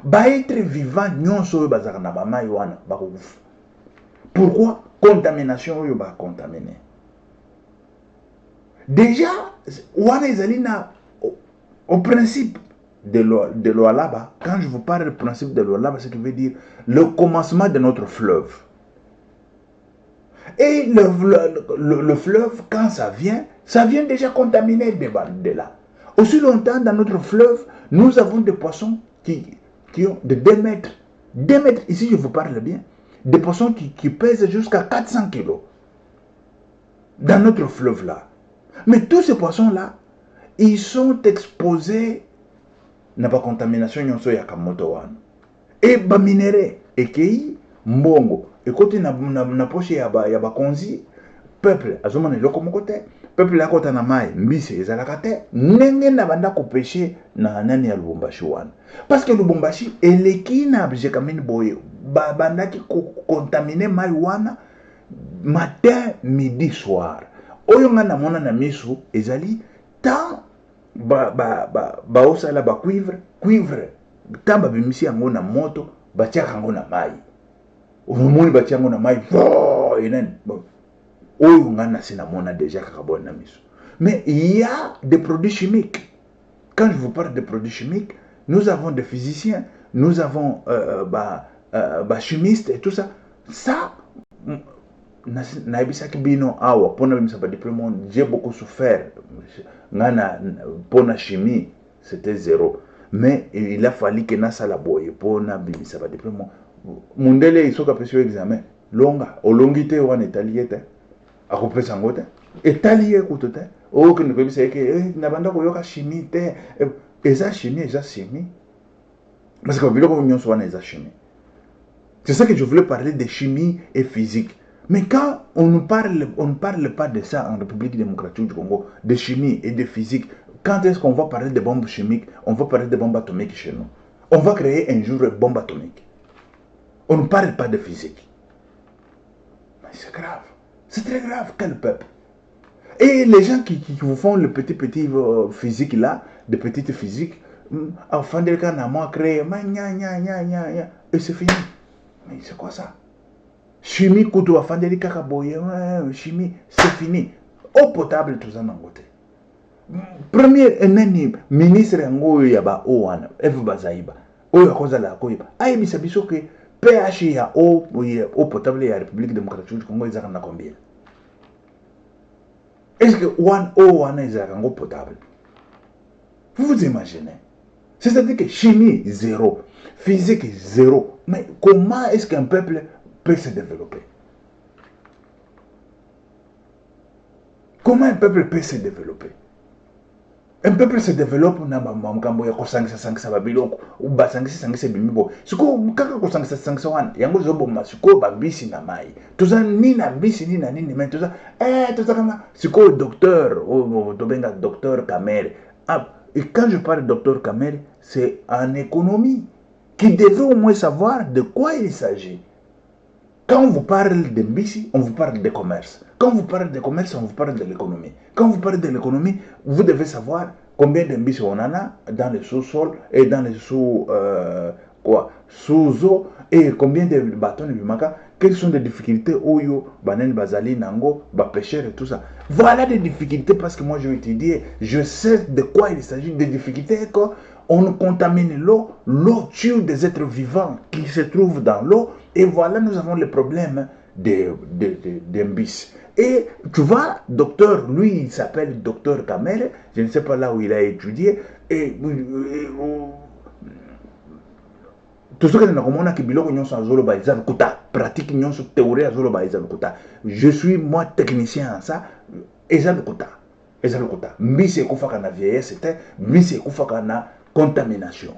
A: Ba être vivant nyonso bazaka na ba mai wana bakokufa. Pourquoi contamination yo ba contaminer? Déjà wana ezali na au principe de l'eau là-bas. Quand je vous parle du principe de l'eau là-bas, c'est ce qui veut dire le commencement de notre fleuve. Et le fleuve, quand ça vient déjà contaminé de là. Aussi longtemps, dans notre fleuve, nous avons des poissons qui ont de 2 mètres. 2 mètres, ici je vous parle bien. Des poissons qui pèsent jusqu'à 400 kilos. Dans notre fleuve là. Mais tous ces poissons-là, ils sont exposés à la contamination de Yakamoto. Et les minéraux, et mbongo, et quand on a poche ya konzi, peuple, azomane lokomokote, peuple la kota na mai, mbisi ezalakate, nenge na banda ko pêcher na nani ya Lubumbashi wana. Parce que Lubumbashi, eleki na abje kamini boye, banda ki contaminer mai wana, matin, midi, soir. Oyo nga na mona na misu, ezali, tant, osala ba cuivre, tant babimisi yango na moto, batiaka yango na mai. Omoni batiaka yango na mai, oyo nga na sina mona déjà carbone na misu. Mais il y a des produits chimiques. Quand je vous parle de produits chimiques, nous avons des physiciens, nous avons chimistes et tout ça. Ça, j'ai beaucoup souffert. Pour la chimie, c'était 0. Mais il a fallu que na sala boye pour na bimisa ba diplôme. Mundele isoka pesio examen. Longa, olongite wana italiete. Akopesa ngote. Italie kutote. O que ne peut pas que na banda ko yoka chimie te. Eza chimie. Parce que biloko nyonso wana eza chimie. C'est ça que je voulais parler de chimie et physique. Mais quand on ne parle pas de ça en République démocratique du Congo, de chimie et de physique, quand est-ce qu'on va parler de bombes chimiques? On va parler de bombes atomiques chez nous. On va créer un jour une bombe atomique. On ne parle pas de physique. Mais c'est grave. C'est très grave, quel peuple. Et les gens qui vous font le petit physique là, de petites physiques, enfin, des cas, on a créé, et c'est fini. Mais c'est quoi ça? Chimie, couteau, afandeli kakaboye, chimie, c'est fini. Eau potable, tout ça, n'angote. Premier ministre ngo yaba owana, Eve Bazaiba. Oyo akoza la koyiba. Ayi bisabiso que pH ya eau potable ya République démocratique du Congo ezaka na combien? Est-ce que one eau wana ezaka ngo potable? Vous vous imaginez? C'est-à-dire que chimie, 0. Physique, 0. Mais comment est-ce qu'un peuple peut se développer? Comment un peuple peut se développer? Un peuple se développe na mamkambo ya kosangisa babiloko ou basangisa bimibo. Siko kaka kosangisa wana yango zobo masiko babisi na mai. Toza ni na bisi ni na nini mais toza kana siko docteur ou tobenga docteur Kamere. Et quand je parle de docteur Kamere, c'est en économie qui devait au moins savoir de quoi il s'agit. Quand on vous parle de Mbisi, on vous parle de commerce. Quand on vous parle de commerce, on vous parle de l'économie. Quand vous parlez de l'économie, vous devez savoir combien de Mbisi on en a dans le sous-sol et dans les sous-eau et combien de bâtons de Bimaka. Quelles sont les difficultés Oyo, Banen, Bazali, Nango, Bapêcheur et tout ça. Voilà des difficultés parce que moi je vais étudier, je sais de quoi il s'agit, des difficultés quand on contamine l'eau, l'eau tue des êtres vivants qui se trouvent dans l'eau. Et voilà, nous avons le problème des Mbis. Et tu vois, docteur, lui, il s'appelle docteur Kamere, je ne sais pas là où il a étudié, et tout ce que nous avons dit, pratique, théorie, je suis moi technicien en ça, et ça le quota. Mbis est koufaka vieillesse, c'était Mbis est koufaka contamination.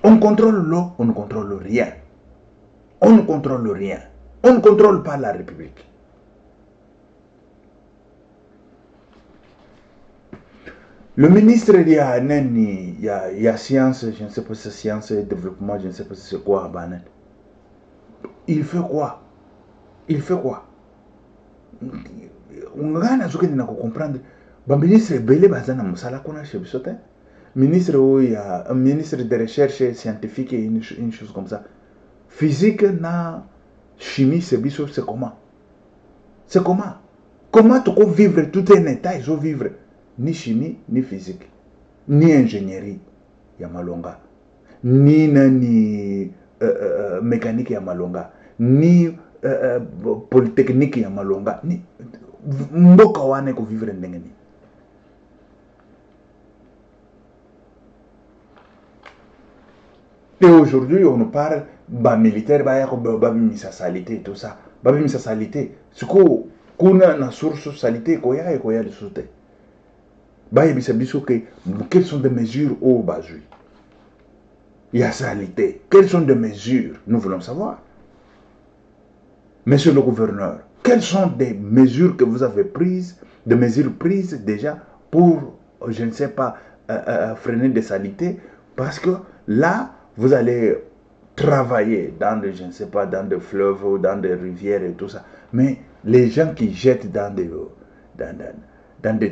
A: On contrôle l'eau, on ne contrôle rien. On ne contrôle rien. On ne contrôle pas la République. Le ministre, il y a science, je ne sais pas si c'est science et développement, je ne sais pas si c'est quoi. Il fait quoi? On a comprendre. Le ministre Belé Bazana Moussala Kona Chebisote. Ministre où il y a un ministre de recherche scientifique et une chose comme ça. Physique na chimie c'est comment? C'est comment? Comment tu peux vivre tout un état, ils vont vivre ni chimie ni physique ni ingénierie ya malonga ni mécanique ya malonga ni polytechnique ya malonga ni mboka wana ko vivre ndenge ni. Et aujourd'hui on nous parle militaire misa salité tout ça misa salité siko kuna na source salité koya le soute bisa biso que quelles sont des mesures au bazui il y a salité, quelles sont des mesures nous voulons savoir. Monsieur le gouverneur, quelles sont des mesures que vous avez prises, des mesures prises déjà pour, je ne sais pas, freiner des saletés, parce que là, vous allez travailler dans des, je ne sais pas, dans des fleuves ou dans des rivières et tout ça, mais les gens qui jettent dans des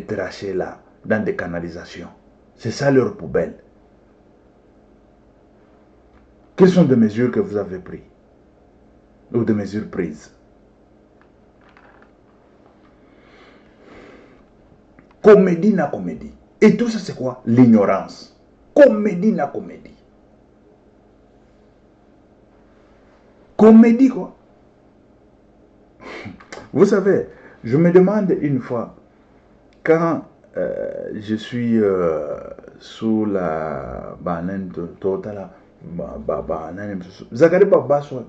A: trachées là, dans des canalisations, c'est ça leur poubelle. Quelles sont les mesures que vous avez prises ou des mesures prises? Comédie na comédie. Et tout ça, c'est quoi? L'ignorance. Comédie na comédie. Comédie, quoi. Vous savez, je me demande une fois, quand je suis sous la banane totale, Zakari Babaso,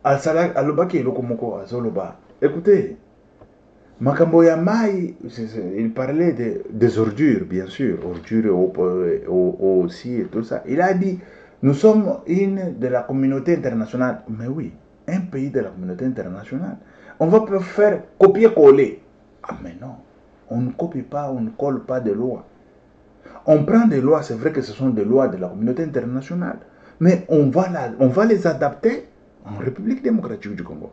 A: Al-Salah, Alobaki, Lokomoko, Azoloba. Écoutez, Makambo Yamai, il parlait des ordures, bien sûr, ordures aussi et tout ça. Il a dit, nous sommes une de la communauté internationale. Mais oui, un pays de la communauté internationale. On va faire copier-coller. Ah mais non, on ne copie pas, on ne colle pas de lois. On prend des lois, c'est vrai que ce sont des lois de la communauté internationale, mais on va les adapter en République démocratique du Congo.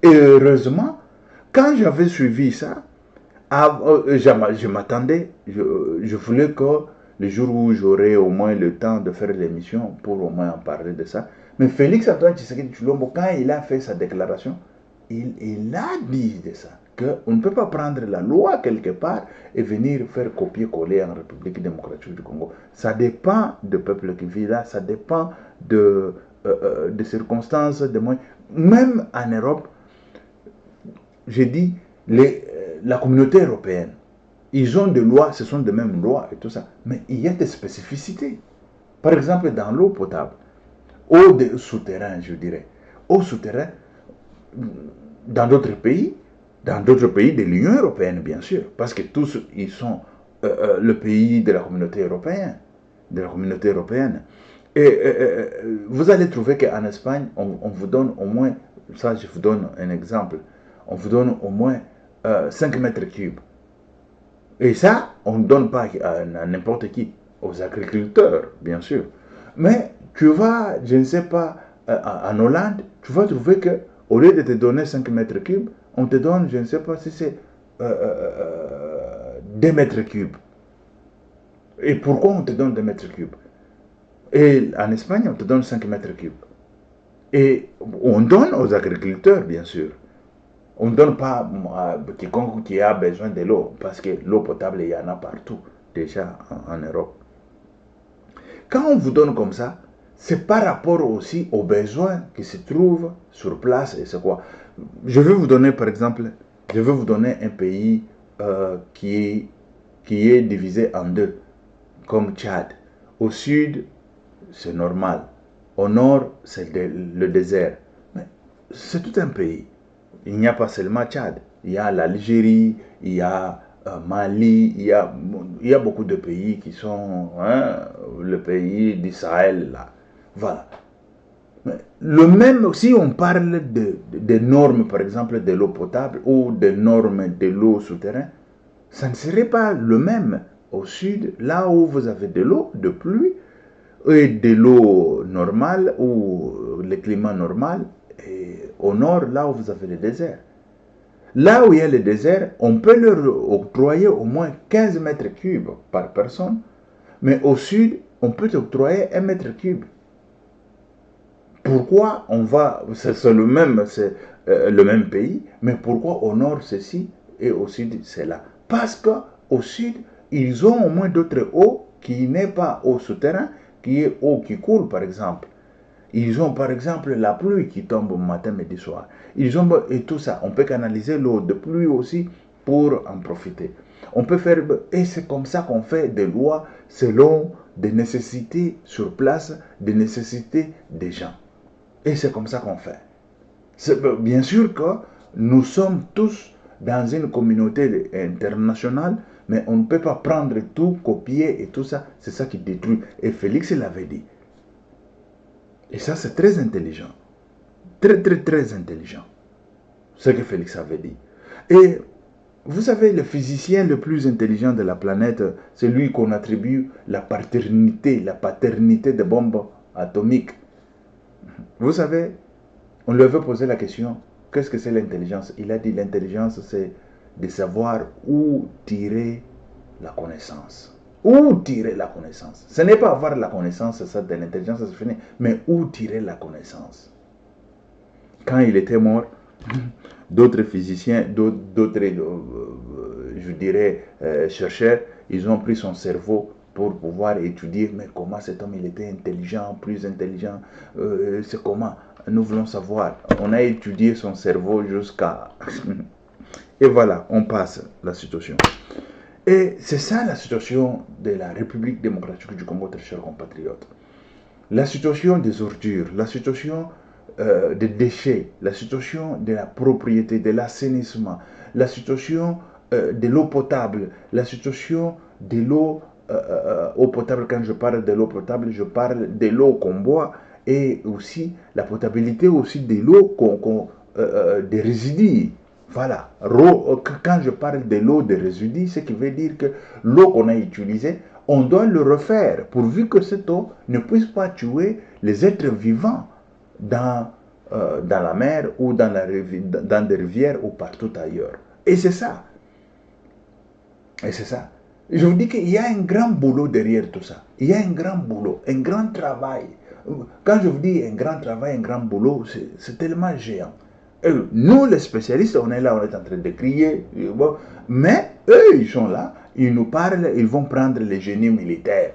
A: Et heureusement, quand j'avais suivi ça, je m'attendais, je voulais que le jour où j'aurais au moins le temps de faire l'émission pour au moins en parler de ça. Mais Félix Antoine Tshisekedi Tshilombo, quand il a fait sa déclaration, il a dit de ça, qu'on ne peut pas prendre la loi quelque part et venir faire copier-coller en République démocratique du Congo. Ça dépend du peuple qui vit là, ça dépend de circonstances, de moyens. Même en Europe, j'ai dit, la communauté européenne, ils ont des lois, ce sont des mêmes lois et tout ça, mais il y a des spécificités. Par exemple, dans l'eau potable, eau souterrain, je dirais, eau souterrain, dans d'autres pays de l'Union européenne, bien sûr, parce que tous, ils sont le pays de la communauté européenne. Et vous allez trouver qu'en Espagne, on vous donne au moins, ça je vous donne un exemple, on vous donne au moins 5 mètres cubes. Et ça, on ne donne pas à n'importe qui, aux agriculteurs, bien sûr. Mais tu vas, je ne sais pas, en Hollande, tu vas trouver que au lieu de te donner 5 mètres cubes, on te donne, je ne sais pas si c'est 2 mètres cubes. Et pourquoi on te donne 2 mètres cubes? Et en Espagne, on te donne 5 mètres cubes. Et on donne aux agriculteurs, bien sûr. On ne donne pas à quiconque qui a besoin de l'eau, parce que l'eau potable, il y en a partout, déjà en Europe. Quand on vous donne comme ça, c'est par rapport aussi aux besoins qui se trouvent sur place. Et c'est quoi? Je vais vous donner, par exemple, un pays qui est divisé en deux, comme Tchad. Au sud, c'est normal. Au nord, c'est le désert. Mais c'est tout un pays. Il n'y a pas seulement Tchad. Il y a l'Algérie, il y a Mali, il y a beaucoup de pays qui sont le pays d'Israël là. Voilà. Mais le même, si on parle de normes, par exemple, de l'eau potable ou des normes de l'eau souterraine, ça ne serait pas le même au sud, là où vous avez de l'eau de pluie et de l'eau normale ou le climat normal, et au nord, là où vous avez le désert. Là où il y a le désert, on peut leur octroyer au moins 15 mètres cubes par personne, mais au sud, on peut octroyer 1 mètre cube. Pourquoi on va, c'est le même pays, mais pourquoi au nord ceci et au sud c'est là? Parce qu'au sud, ils ont au moins d'autres eaux qui n'est pas eau souterrain, qui est eau qui coule par exemple. Ils ont par exemple la pluie qui tombe matin, midi, soir. Ils ont et tout ça. On peut canaliser l'eau de pluie aussi pour en profiter. On peut faire, et c'est comme ça qu'on fait des lois selon des nécessités sur place, des nécessités des gens. Et c'est comme ça qu'on fait. Bien sûr que nous sommes tous dans une communauté internationale, mais on ne peut pas prendre tout, copier et tout ça. C'est ça qui détruit. Et Félix l'avait dit. Et ça, c'est très intelligent. Très, très, très intelligent. Ce que Félix avait dit. Et vous savez, le physicien le plus intelligent de la planète, c'est lui qu'on attribue la paternité des bombes atomiques. Vous savez, on lui avait posé la question, qu'est-ce que c'est l'intelligence? Il a dit, l'intelligence, c'est de savoir où tirer la connaissance. Où tirer la connaissance? Ce n'est pas avoir la connaissance, ça, de l'intelligence, c'est fini, mais où tirer la connaissance? Quand il était mort, d'autres physiciens, d'autres, je dirais, chercheurs, ils ont pris son cerveau pour pouvoir étudier, mais comment cet homme, il était intelligent, plus intelligent, c'est comment? Nous voulons savoir. On a étudié son cerveau jusqu'à... Et voilà, on passe la situation. Et c'est ça la situation de la République démocratique du Congo, très chers compatriotes. La situation des ordures, la situation des déchets, la situation de la propriété, de l'assainissement, la situation de l'eau potable, la situation de l'eau potable. Quand je parle de l'eau potable, je parle de l'eau qu'on boit et aussi la potabilité aussi de l'eau des résidus. Voilà, quand je parle de l'eau des résidus, ce qui veut dire que l'eau qu'on a utilisée, on doit le refaire, pourvu que cette eau ne puisse pas tuer les êtres vivants dans la mer ou dans des rivières ou partout ailleurs. Et c'est ça. Et c'est ça. Je vous dis qu'il y a un grand boulot derrière tout ça. Il y a un grand boulot, un grand travail. Quand je vous dis un grand travail, un grand boulot, c'est tellement géant. Et nous, les spécialistes, on est là, on est en train de crier. Mais eux, ils sont là, ils nous parlent, ils vont prendre les génies militaires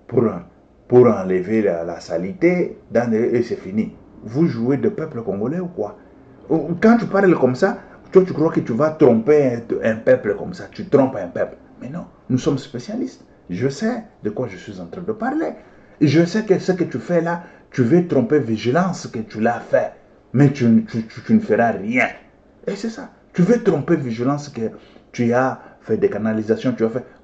A: pour enlever la saleté, et c'est fini. Vous jouez de peuple congolais ou quoi? Quand tu parles comme ça, toi, tu crois que tu vas tromper un peuple comme ça. Tu trompes un peuple. Mais non, nous sommes spécialistes. Je sais de quoi je suis en train de parler. Et je sais que ce que tu fais là, tu veux tromper vigilance que tu l'as fait. Mais tu ne feras rien. Et c'est ça. Tu veux tromper vigilance que tu as fait des canalisations.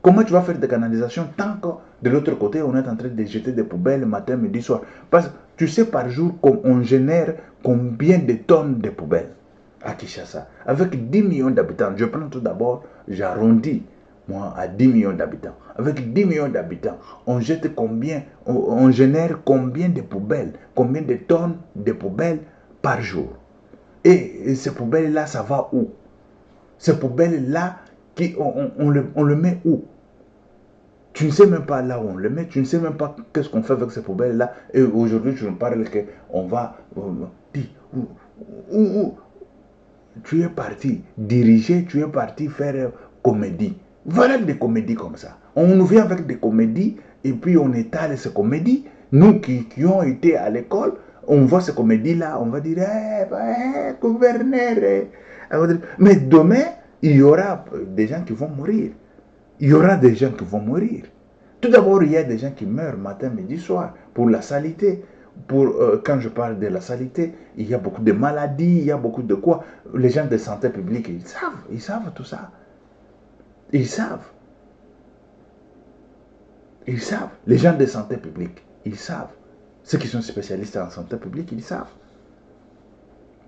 A: Comment tu vas faire des canalisations tant que de l'autre côté, on est en train de jeter des poubelles matin, midi, soir? Parce que tu sais par jour on génère combien de tonnes de poubelles à Kinshasa. Avec 10 millions d'habitants, je prends tout d'abord, j'arrondis moi à 10 millions d'habitants. Avec 10 millions d'habitants, on jette combien, on génère combien de poubelles, combien de tonnes de poubelles par jour. Et ces poubelles-là, ça va où? Ces poubelles-là, on le met où? Tu ne sais même pas là où on le met, tu ne sais même pas qu'est-ce qu'on fait avec ces poubelles-là. Et aujourd'hui, tu nous parles qu'on va... où tu es parti diriger, tu es parti faire comédie. Voilà des comédies comme ça. On nous vient avec des comédies et puis on étale ces comédies. Nous qui ont été à l'école, on voit ces comédies-là, on va dire, gouverneur. Mais demain, il y aura des gens qui vont mourir. Il y aura des gens qui vont mourir. Tout d'abord, il y a des gens qui meurent matin, midi, soir pour la saleté. Quand je parle de la saleté, il y a beaucoup de maladies, il y a beaucoup de quoi. Les gens de santé publique, ils savent tout ça. Ils savent. Ils savent. Les gens de santé publique, ils savent. Ceux qui sont spécialistes en santé publique, ils savent.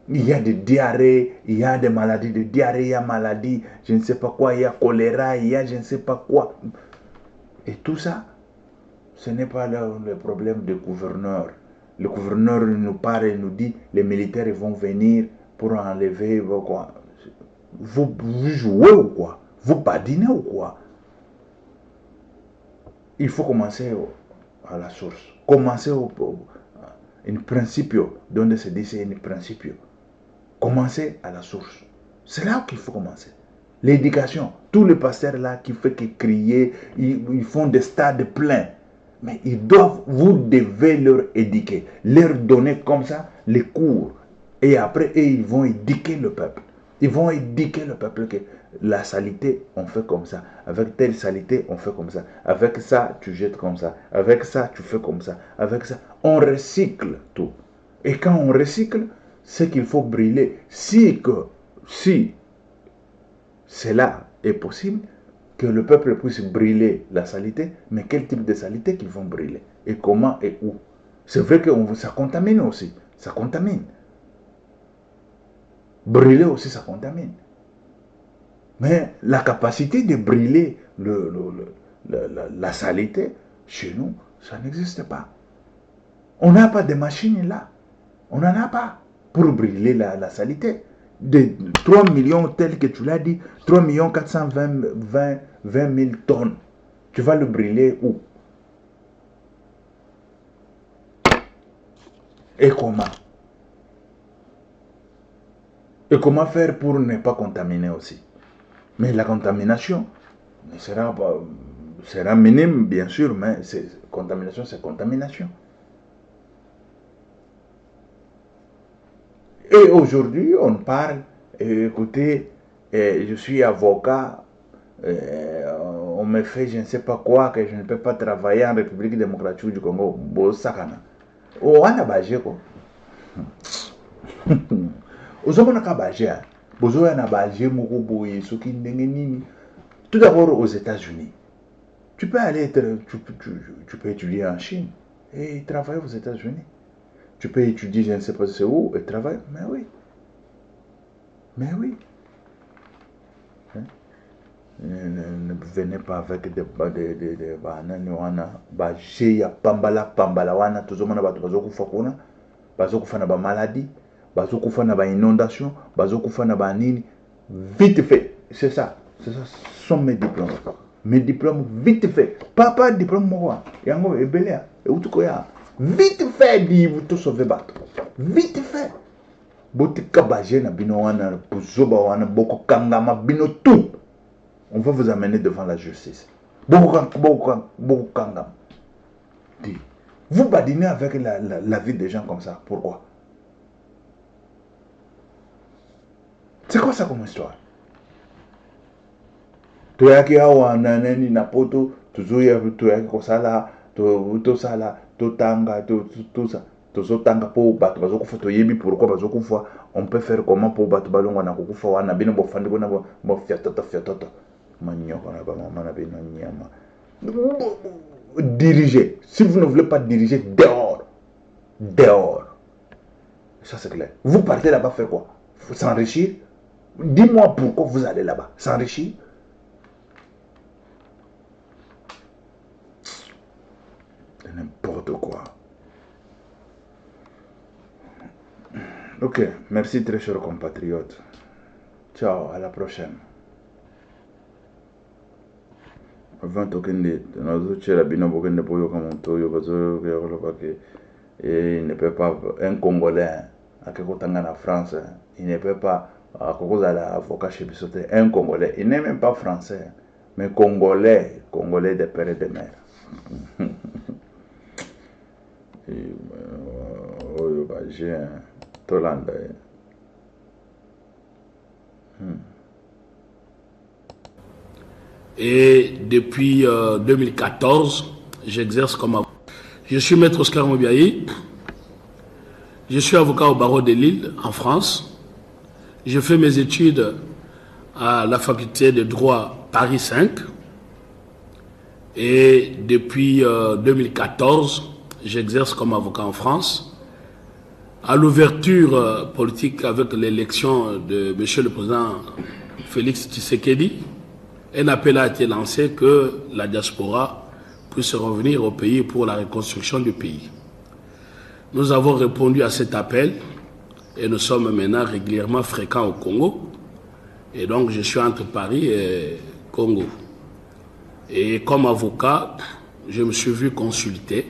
A: Il y a des diarrhées, il y a des maladies de diarrhée, il y a maladies, je ne sais pas quoi, il y a choléra, il y a je ne sais pas quoi. Et tout ça, ce n'est pas le problème du gouverneur. Le gouverneur nous parle et nous dit, les militaires vont venir pour enlever, quoi. Vous jouez ou quoi? Vous badinez ou quoi? Il faut commencer à la source. Commencer un principio, donde se dit c'est un principio. Commencer à la source. C'est là qu'il faut commencer. L'éducation. Tous les pasteurs là qui font que crier, ils font des stades pleins. Mais vous devez leur éduquer, leur donner comme ça les cours. Et après, ils vont éduquer le peuple. Ils vont éduquer le peuple que la saleté, on fait comme ça. Avec telle saleté, on fait comme ça. Avec ça, tu jettes comme ça. Avec ça, tu fais comme ça. Avec ça, on recycle tout. Et quand on recycle, c'est qu'il faut brûler. Si cela est possible, que le peuple puisse brûler la saleté, mais quel type de saleté qu'ils vont brûler? Et comment et où? C'est vrai que ça contamine aussi. Ça contamine. Brûler aussi, ça contamine. Mais la capacité de brûler la saleté, chez nous, ça n'existe pas. On n'a pas de machine là. On n'en a pas pour brûler la saleté. De 3 millions, tel que tu l'as dit, 3 420 000 tonnes. Tu vas le brûler où? Et comment? Et comment faire pour ne pas contaminer aussi? Mais la contamination sera minime, bien sûr, mais contamination, c'est contamination. Et aujourd'hui, on parle, écoutez, je suis avocat, on me fait je ne sais pas quoi, que je ne peux pas travailler en République démocratique du Congo. Bon, sakana. Oh, on a bagé quoi. Tout d'abord aux États-Unis. Tu peux aller, tu peux étudier en Chine et travailler aux États-Unis. Tu peux étudier, je ne sais pas c'est où, et travailler. Mais oui. Mais oui. Hein? Ne venez pas avec des bananes. Pambala wana. Tout le monde a besoin de maladie. Bazokufa na ba inondation, bazokufa na ba nini, vite fait. C'est ça sont mes diplômes. Mes diplômes vite fait. Papa diplôme moi. Yango ebelea, eutuko ya. Vite fait di vous sauver bato. Vite fait. Botika baje na bino wana, buzoba wana, boko kangama bino tout. On va vous amener devant la justice. Boko kangama. Vous badinez avec la vie des gens comme ça. Pourquoi? C'est quoi ça comme histoire? Toyaki awa naneni na poto, tuzuya toyaki kosala, tosala, totanga, tout ça. Tozotanga po bato bazokufa toyebi pourquoi bazokufa, on peut faire comment pour bato balongwa na kokufa wana bino bofandi bona bo fiatoto. Manyoko na ba mama na bino nyama. Diriger. Si vous ne voulez pas diriger, dehors. Dehors. Ça c'est clair. Vous partez là-bas faire quoi? Faut s'enrichir. Dis-moi pourquoi vous allez là-bas. S'enrichir. N'importe quoi. Ok, merci très chers compatriotes. Ciao, à la prochaine. Avant tokende, il ne peut pas, un Congolais, à en France, il ne peut pas, à cause de l'avocat chez Bissoté, un Congolais, il n'est même pas français, mais Congolais de père et de mère. J'ai un Tolanda.
C: Et depuis 2014, j'exerce comme avocat. Je suis maître Oscar Mobiayi. Je suis avocat au barreau de Lille, en France. Je fais mes études à la faculté de droit Paris 5. Et depuis 2014, j'exerce comme avocat en France. À l'ouverture politique avec l'élection de M. le Président Félix Tshisekedi, un appel a été lancé que la diaspora puisse revenir au pays pour la reconstruction du pays. Nous avons répondu à cet appel et nous sommes maintenant régulièrement fréquents au Congo. Et donc je suis entre Paris et Congo. Et comme avocat, je me suis vu consulté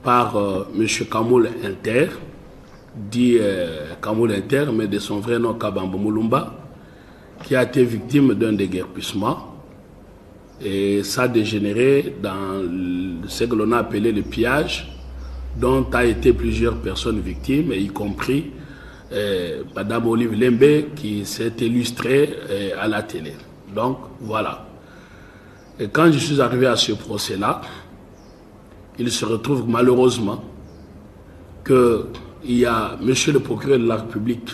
C: par M. Kamoul Inter, dit Kamoul Inter, mais de son vrai nom Kabamba Moulumba, qui a été victime d'un déguerpissement. Et ça a dégénéré dans ce que l'on a appelé le pillage, dont a été plusieurs personnes victimes, y compris Madame Olive Lembe qui s'est illustrée à la télé. Donc voilà. Et quand je suis arrivé à ce procès-là, il se retrouve malheureusement qu'il y a monsieur le procureur de la République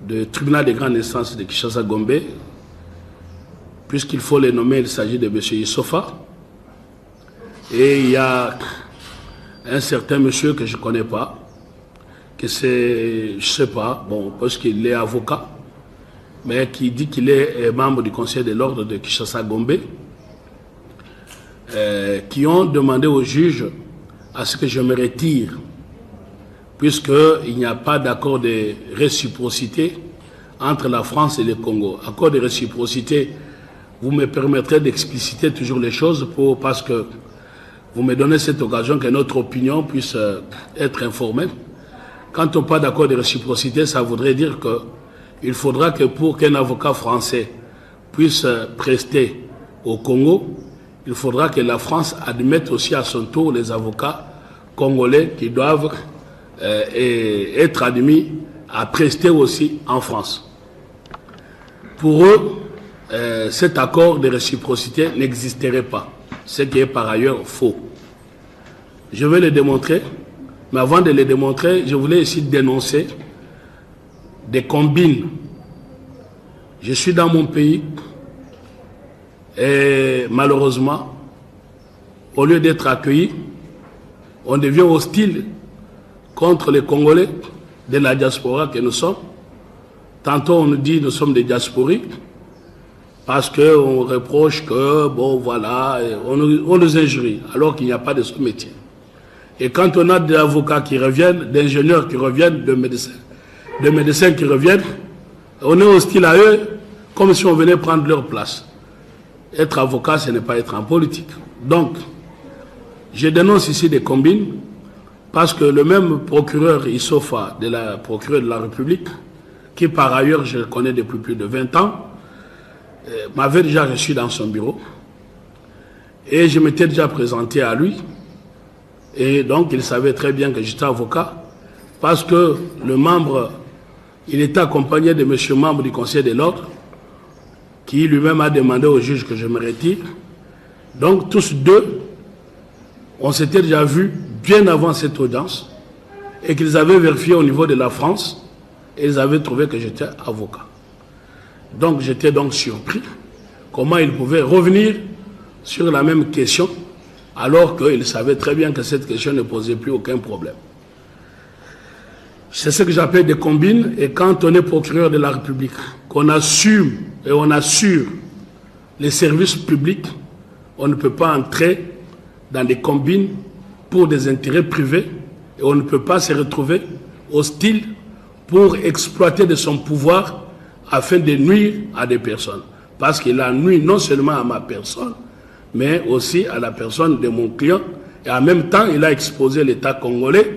C: du tribunal de grande instance de Kinshasa-Gombe, puisqu'il faut les nommer, il s'agit de monsieur Issofa, et il y a un certain monsieur que je ne connais pas, que c'est, je ne sais pas, bon, parce qu'il est avocat, mais qui dit qu'il est membre du conseil de l'ordre de Kinshasa-Gombe, qui ont demandé au juge à ce que je me retire, puisqu'il n'y a pas d'accord de réciprocité entre la France et le Congo. Accord de réciprocité, vous me permettrez d'expliciter toujours les choses parce que vous me donnez cette occasion que notre opinion puisse être informée. Quand on parle d'accord de réciprocité, ça voudrait dire qu'il faudra que pour qu'un avocat français puisse prester au Congo, il faudra que la France admette aussi à son tour les avocats congolais qui doivent être admis à prester aussi en France. Pour eux, cet accord de réciprocité n'existerait pas, ce qui est par ailleurs faux. Je vais le démontrer, mais avant de le démontrer, je voulais ici dénoncer des combines. Je suis dans mon pays et malheureusement, au lieu d'être accueilli, on devient hostile contre les Congolais de la diaspora que nous sommes. Tantôt on nous dit que nous sommes des diasporiques parce qu'on reproche que, bon voilà, on nous injurie alors qu'il n'y a pas de ce métier. Et quand on a des avocats qui reviennent, d'ingénieurs qui reviennent, de médecins qui reviennent, on est hostile à eux comme si on venait prendre leur place. Être avocat, ce n'est pas être en politique. Donc, je dénonce ici des combines parce que le même procureur Issofa, procureur de la République, qui par ailleurs je le connais depuis plus de 20 ans, m'avait déjà reçu dans son bureau et je m'étais déjà présenté à lui et donc il savait très bien que j'étais avocat parce que le membre, il était accompagné de monsieur membre du conseil de l'ordre qui lui-même a demandé au juge que je me retire. Donc tous deux, on s'était déjà vus bien avant cette audience et qu'ils avaient vérifié au niveau de la France et ils avaient trouvé que j'étais avocat. Donc j'étais donc surpris comment ils pouvaient revenir sur la même question alors qu'ils savaient très bien que cette question ne posait plus aucun problème. C'est ce que j'appelle des combines et quand on est procureur de la République, qu'on assume et on assure les services publics, on ne peut pas entrer dans des combines pour des intérêts privés et on ne peut pas se retrouver hostile pour exploiter de son pouvoir afin de nuire à des personnes. Parce qu'il a nui non seulement à ma personne, mais aussi à la personne de mon client. Et en même temps, il a exposé l'État congolais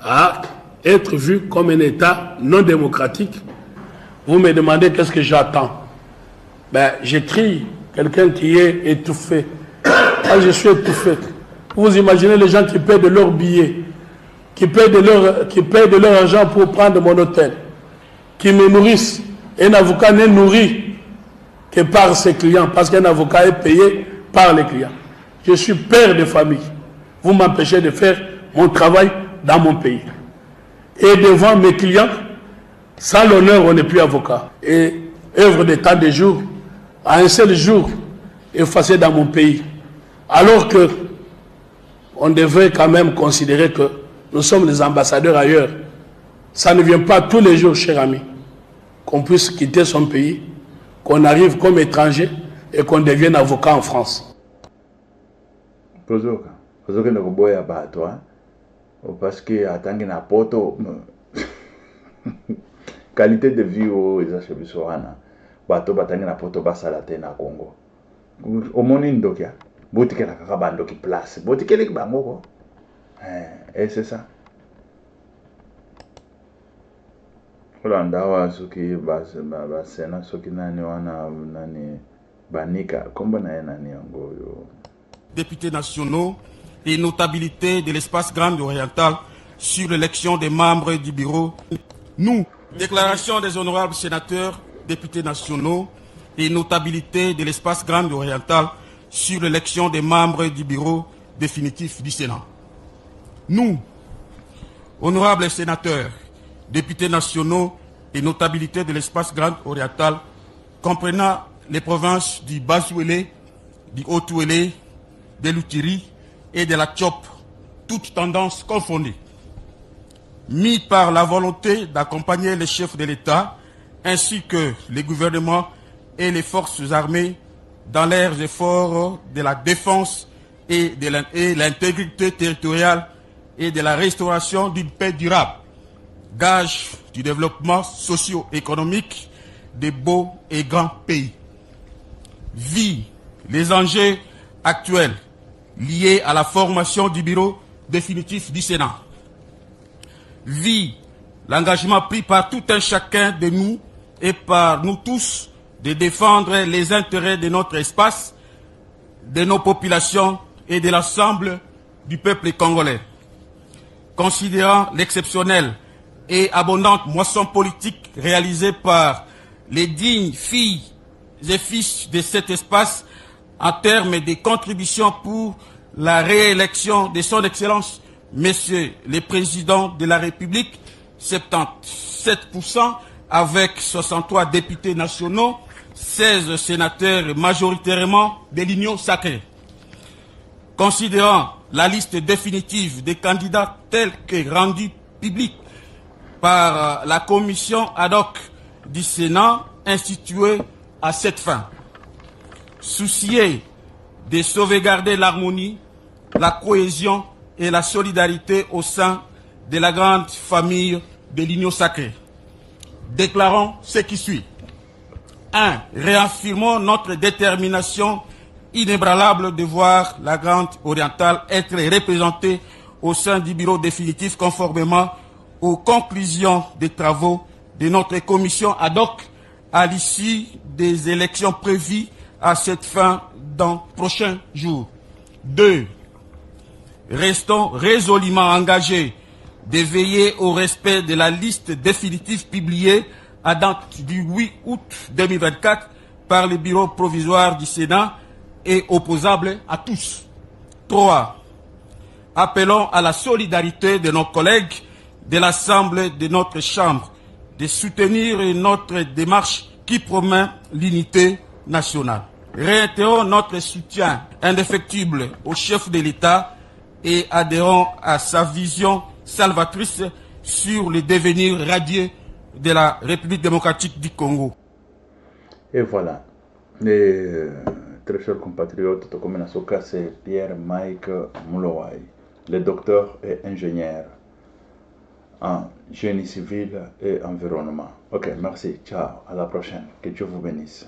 C: à être vu comme un État non démocratique. Vous me demandez qu'est-ce que j'attends. Ben, j'écris quelqu'un qui est étouffé. Moi, je suis étouffé. Vous imaginez les gens qui paient de leurs billets, qui paient de leur argent pour prendre mon hôtel, qui me nourrissent. Un avocat n'est nourri que par ses clients, parce qu'un avocat est payé par les clients. Je suis père de famille. Vous m'empêchez de faire mon travail dans mon pays. Et devant mes clients, sans l'honneur, on n'est plus avocat. Et œuvre de tant de jours, à un seul jour, effacé dans mon pays. Alors que on devrait quand même considérer que nous sommes des ambassadeurs ailleurs. Ça ne vient pas tous les jours, cher ami, qu'on puisse quitter son pays, qu'on arrive comme étranger et qu'on devienne avocat en France.
A: Parce que atangi na poto qualité de vie au eza bisoana bato batangi na poto basala te na Congo omoni ndokia botikela kaka bandoki place botikeli bango ko et c'est ça Holanda wa suki basena soki nani wana nani banika kombo na nani yango yo
B: députés nationaux et notabilités de l'espace Grand Oriental sur l'élection des membres du bureau. Nous, déclaration des honorables sénateurs, députés nationaux et notabilités de l'espace Grand Oriental sur l'élection des membres du bureau définitif du Sénat. Nous, honorables sénateurs, députés nationaux et notabilités de l'espace Grand Oriental, comprenant les provinces du Bas-Ouélé, du Haut-Ouélé, de l'Outiri et de la Tchop, toutes tendances confondues, mis par la volonté d'accompagner les chefs de l'État ainsi que les gouvernements et les forces armées dans leurs efforts de la défense et de l'intégrité territoriale et de la restauration d'une paix durable, gage du développement socio-économique des beaux et grands pays. Vit les enjeux actuels liés à la formation du bureau définitif du Sénat. Vit l'engagement pris par tout un chacun de nous et par nous tous de défendre les intérêts de notre espace, de nos populations et de l'ensemble du peuple congolais. Considérant l'exceptionnelle et abondante moisson politique réalisée par les dignes filles et fils de cet espace en termes de contributions pour la réélection de son Excellence, Monsieur le Président de la République, 77% avec 63 députés nationaux, 16 sénateurs majoritairement de l'Union sacrée. Considérant la liste définitive des candidats telle que rendue publique par la commission ad hoc du Sénat instituée à cette fin. Soucieux de sauvegarder l'harmonie, la cohésion et la solidarité au sein de la grande famille de l'Union sacrée. Déclarons ce qui suit. 1. Réaffirmons notre détermination inébranlable de voir la Grande Orientale être représentée au sein du bureau définitif conformément aux conclusions des travaux de notre commission ad hoc à l'issue des élections prévues à cette fin dans prochains jours. 2. Restons résolument engagés de veiller au respect de la liste définitive publiée à date du 8 août 2024 par le bureau provisoire du Sénat et opposable à tous. 3. Appelons à la solidarité de nos collègues de l'Assemblée de notre Chambre de soutenir notre démarche qui promet l'unité nationale. Réitérons notre soutien indéfectible au chef de l'État et adhérons à sa vision salvatrice sur le devenir radieux de la République démocratique du Congo.
A: Et voilà. Les très chers compatriotes, c'est Pierre Mike Moulowai, le docteur et ingénieur en génie civil et environnement. Ok, merci. Ciao. À la prochaine. Que Dieu vous bénisse.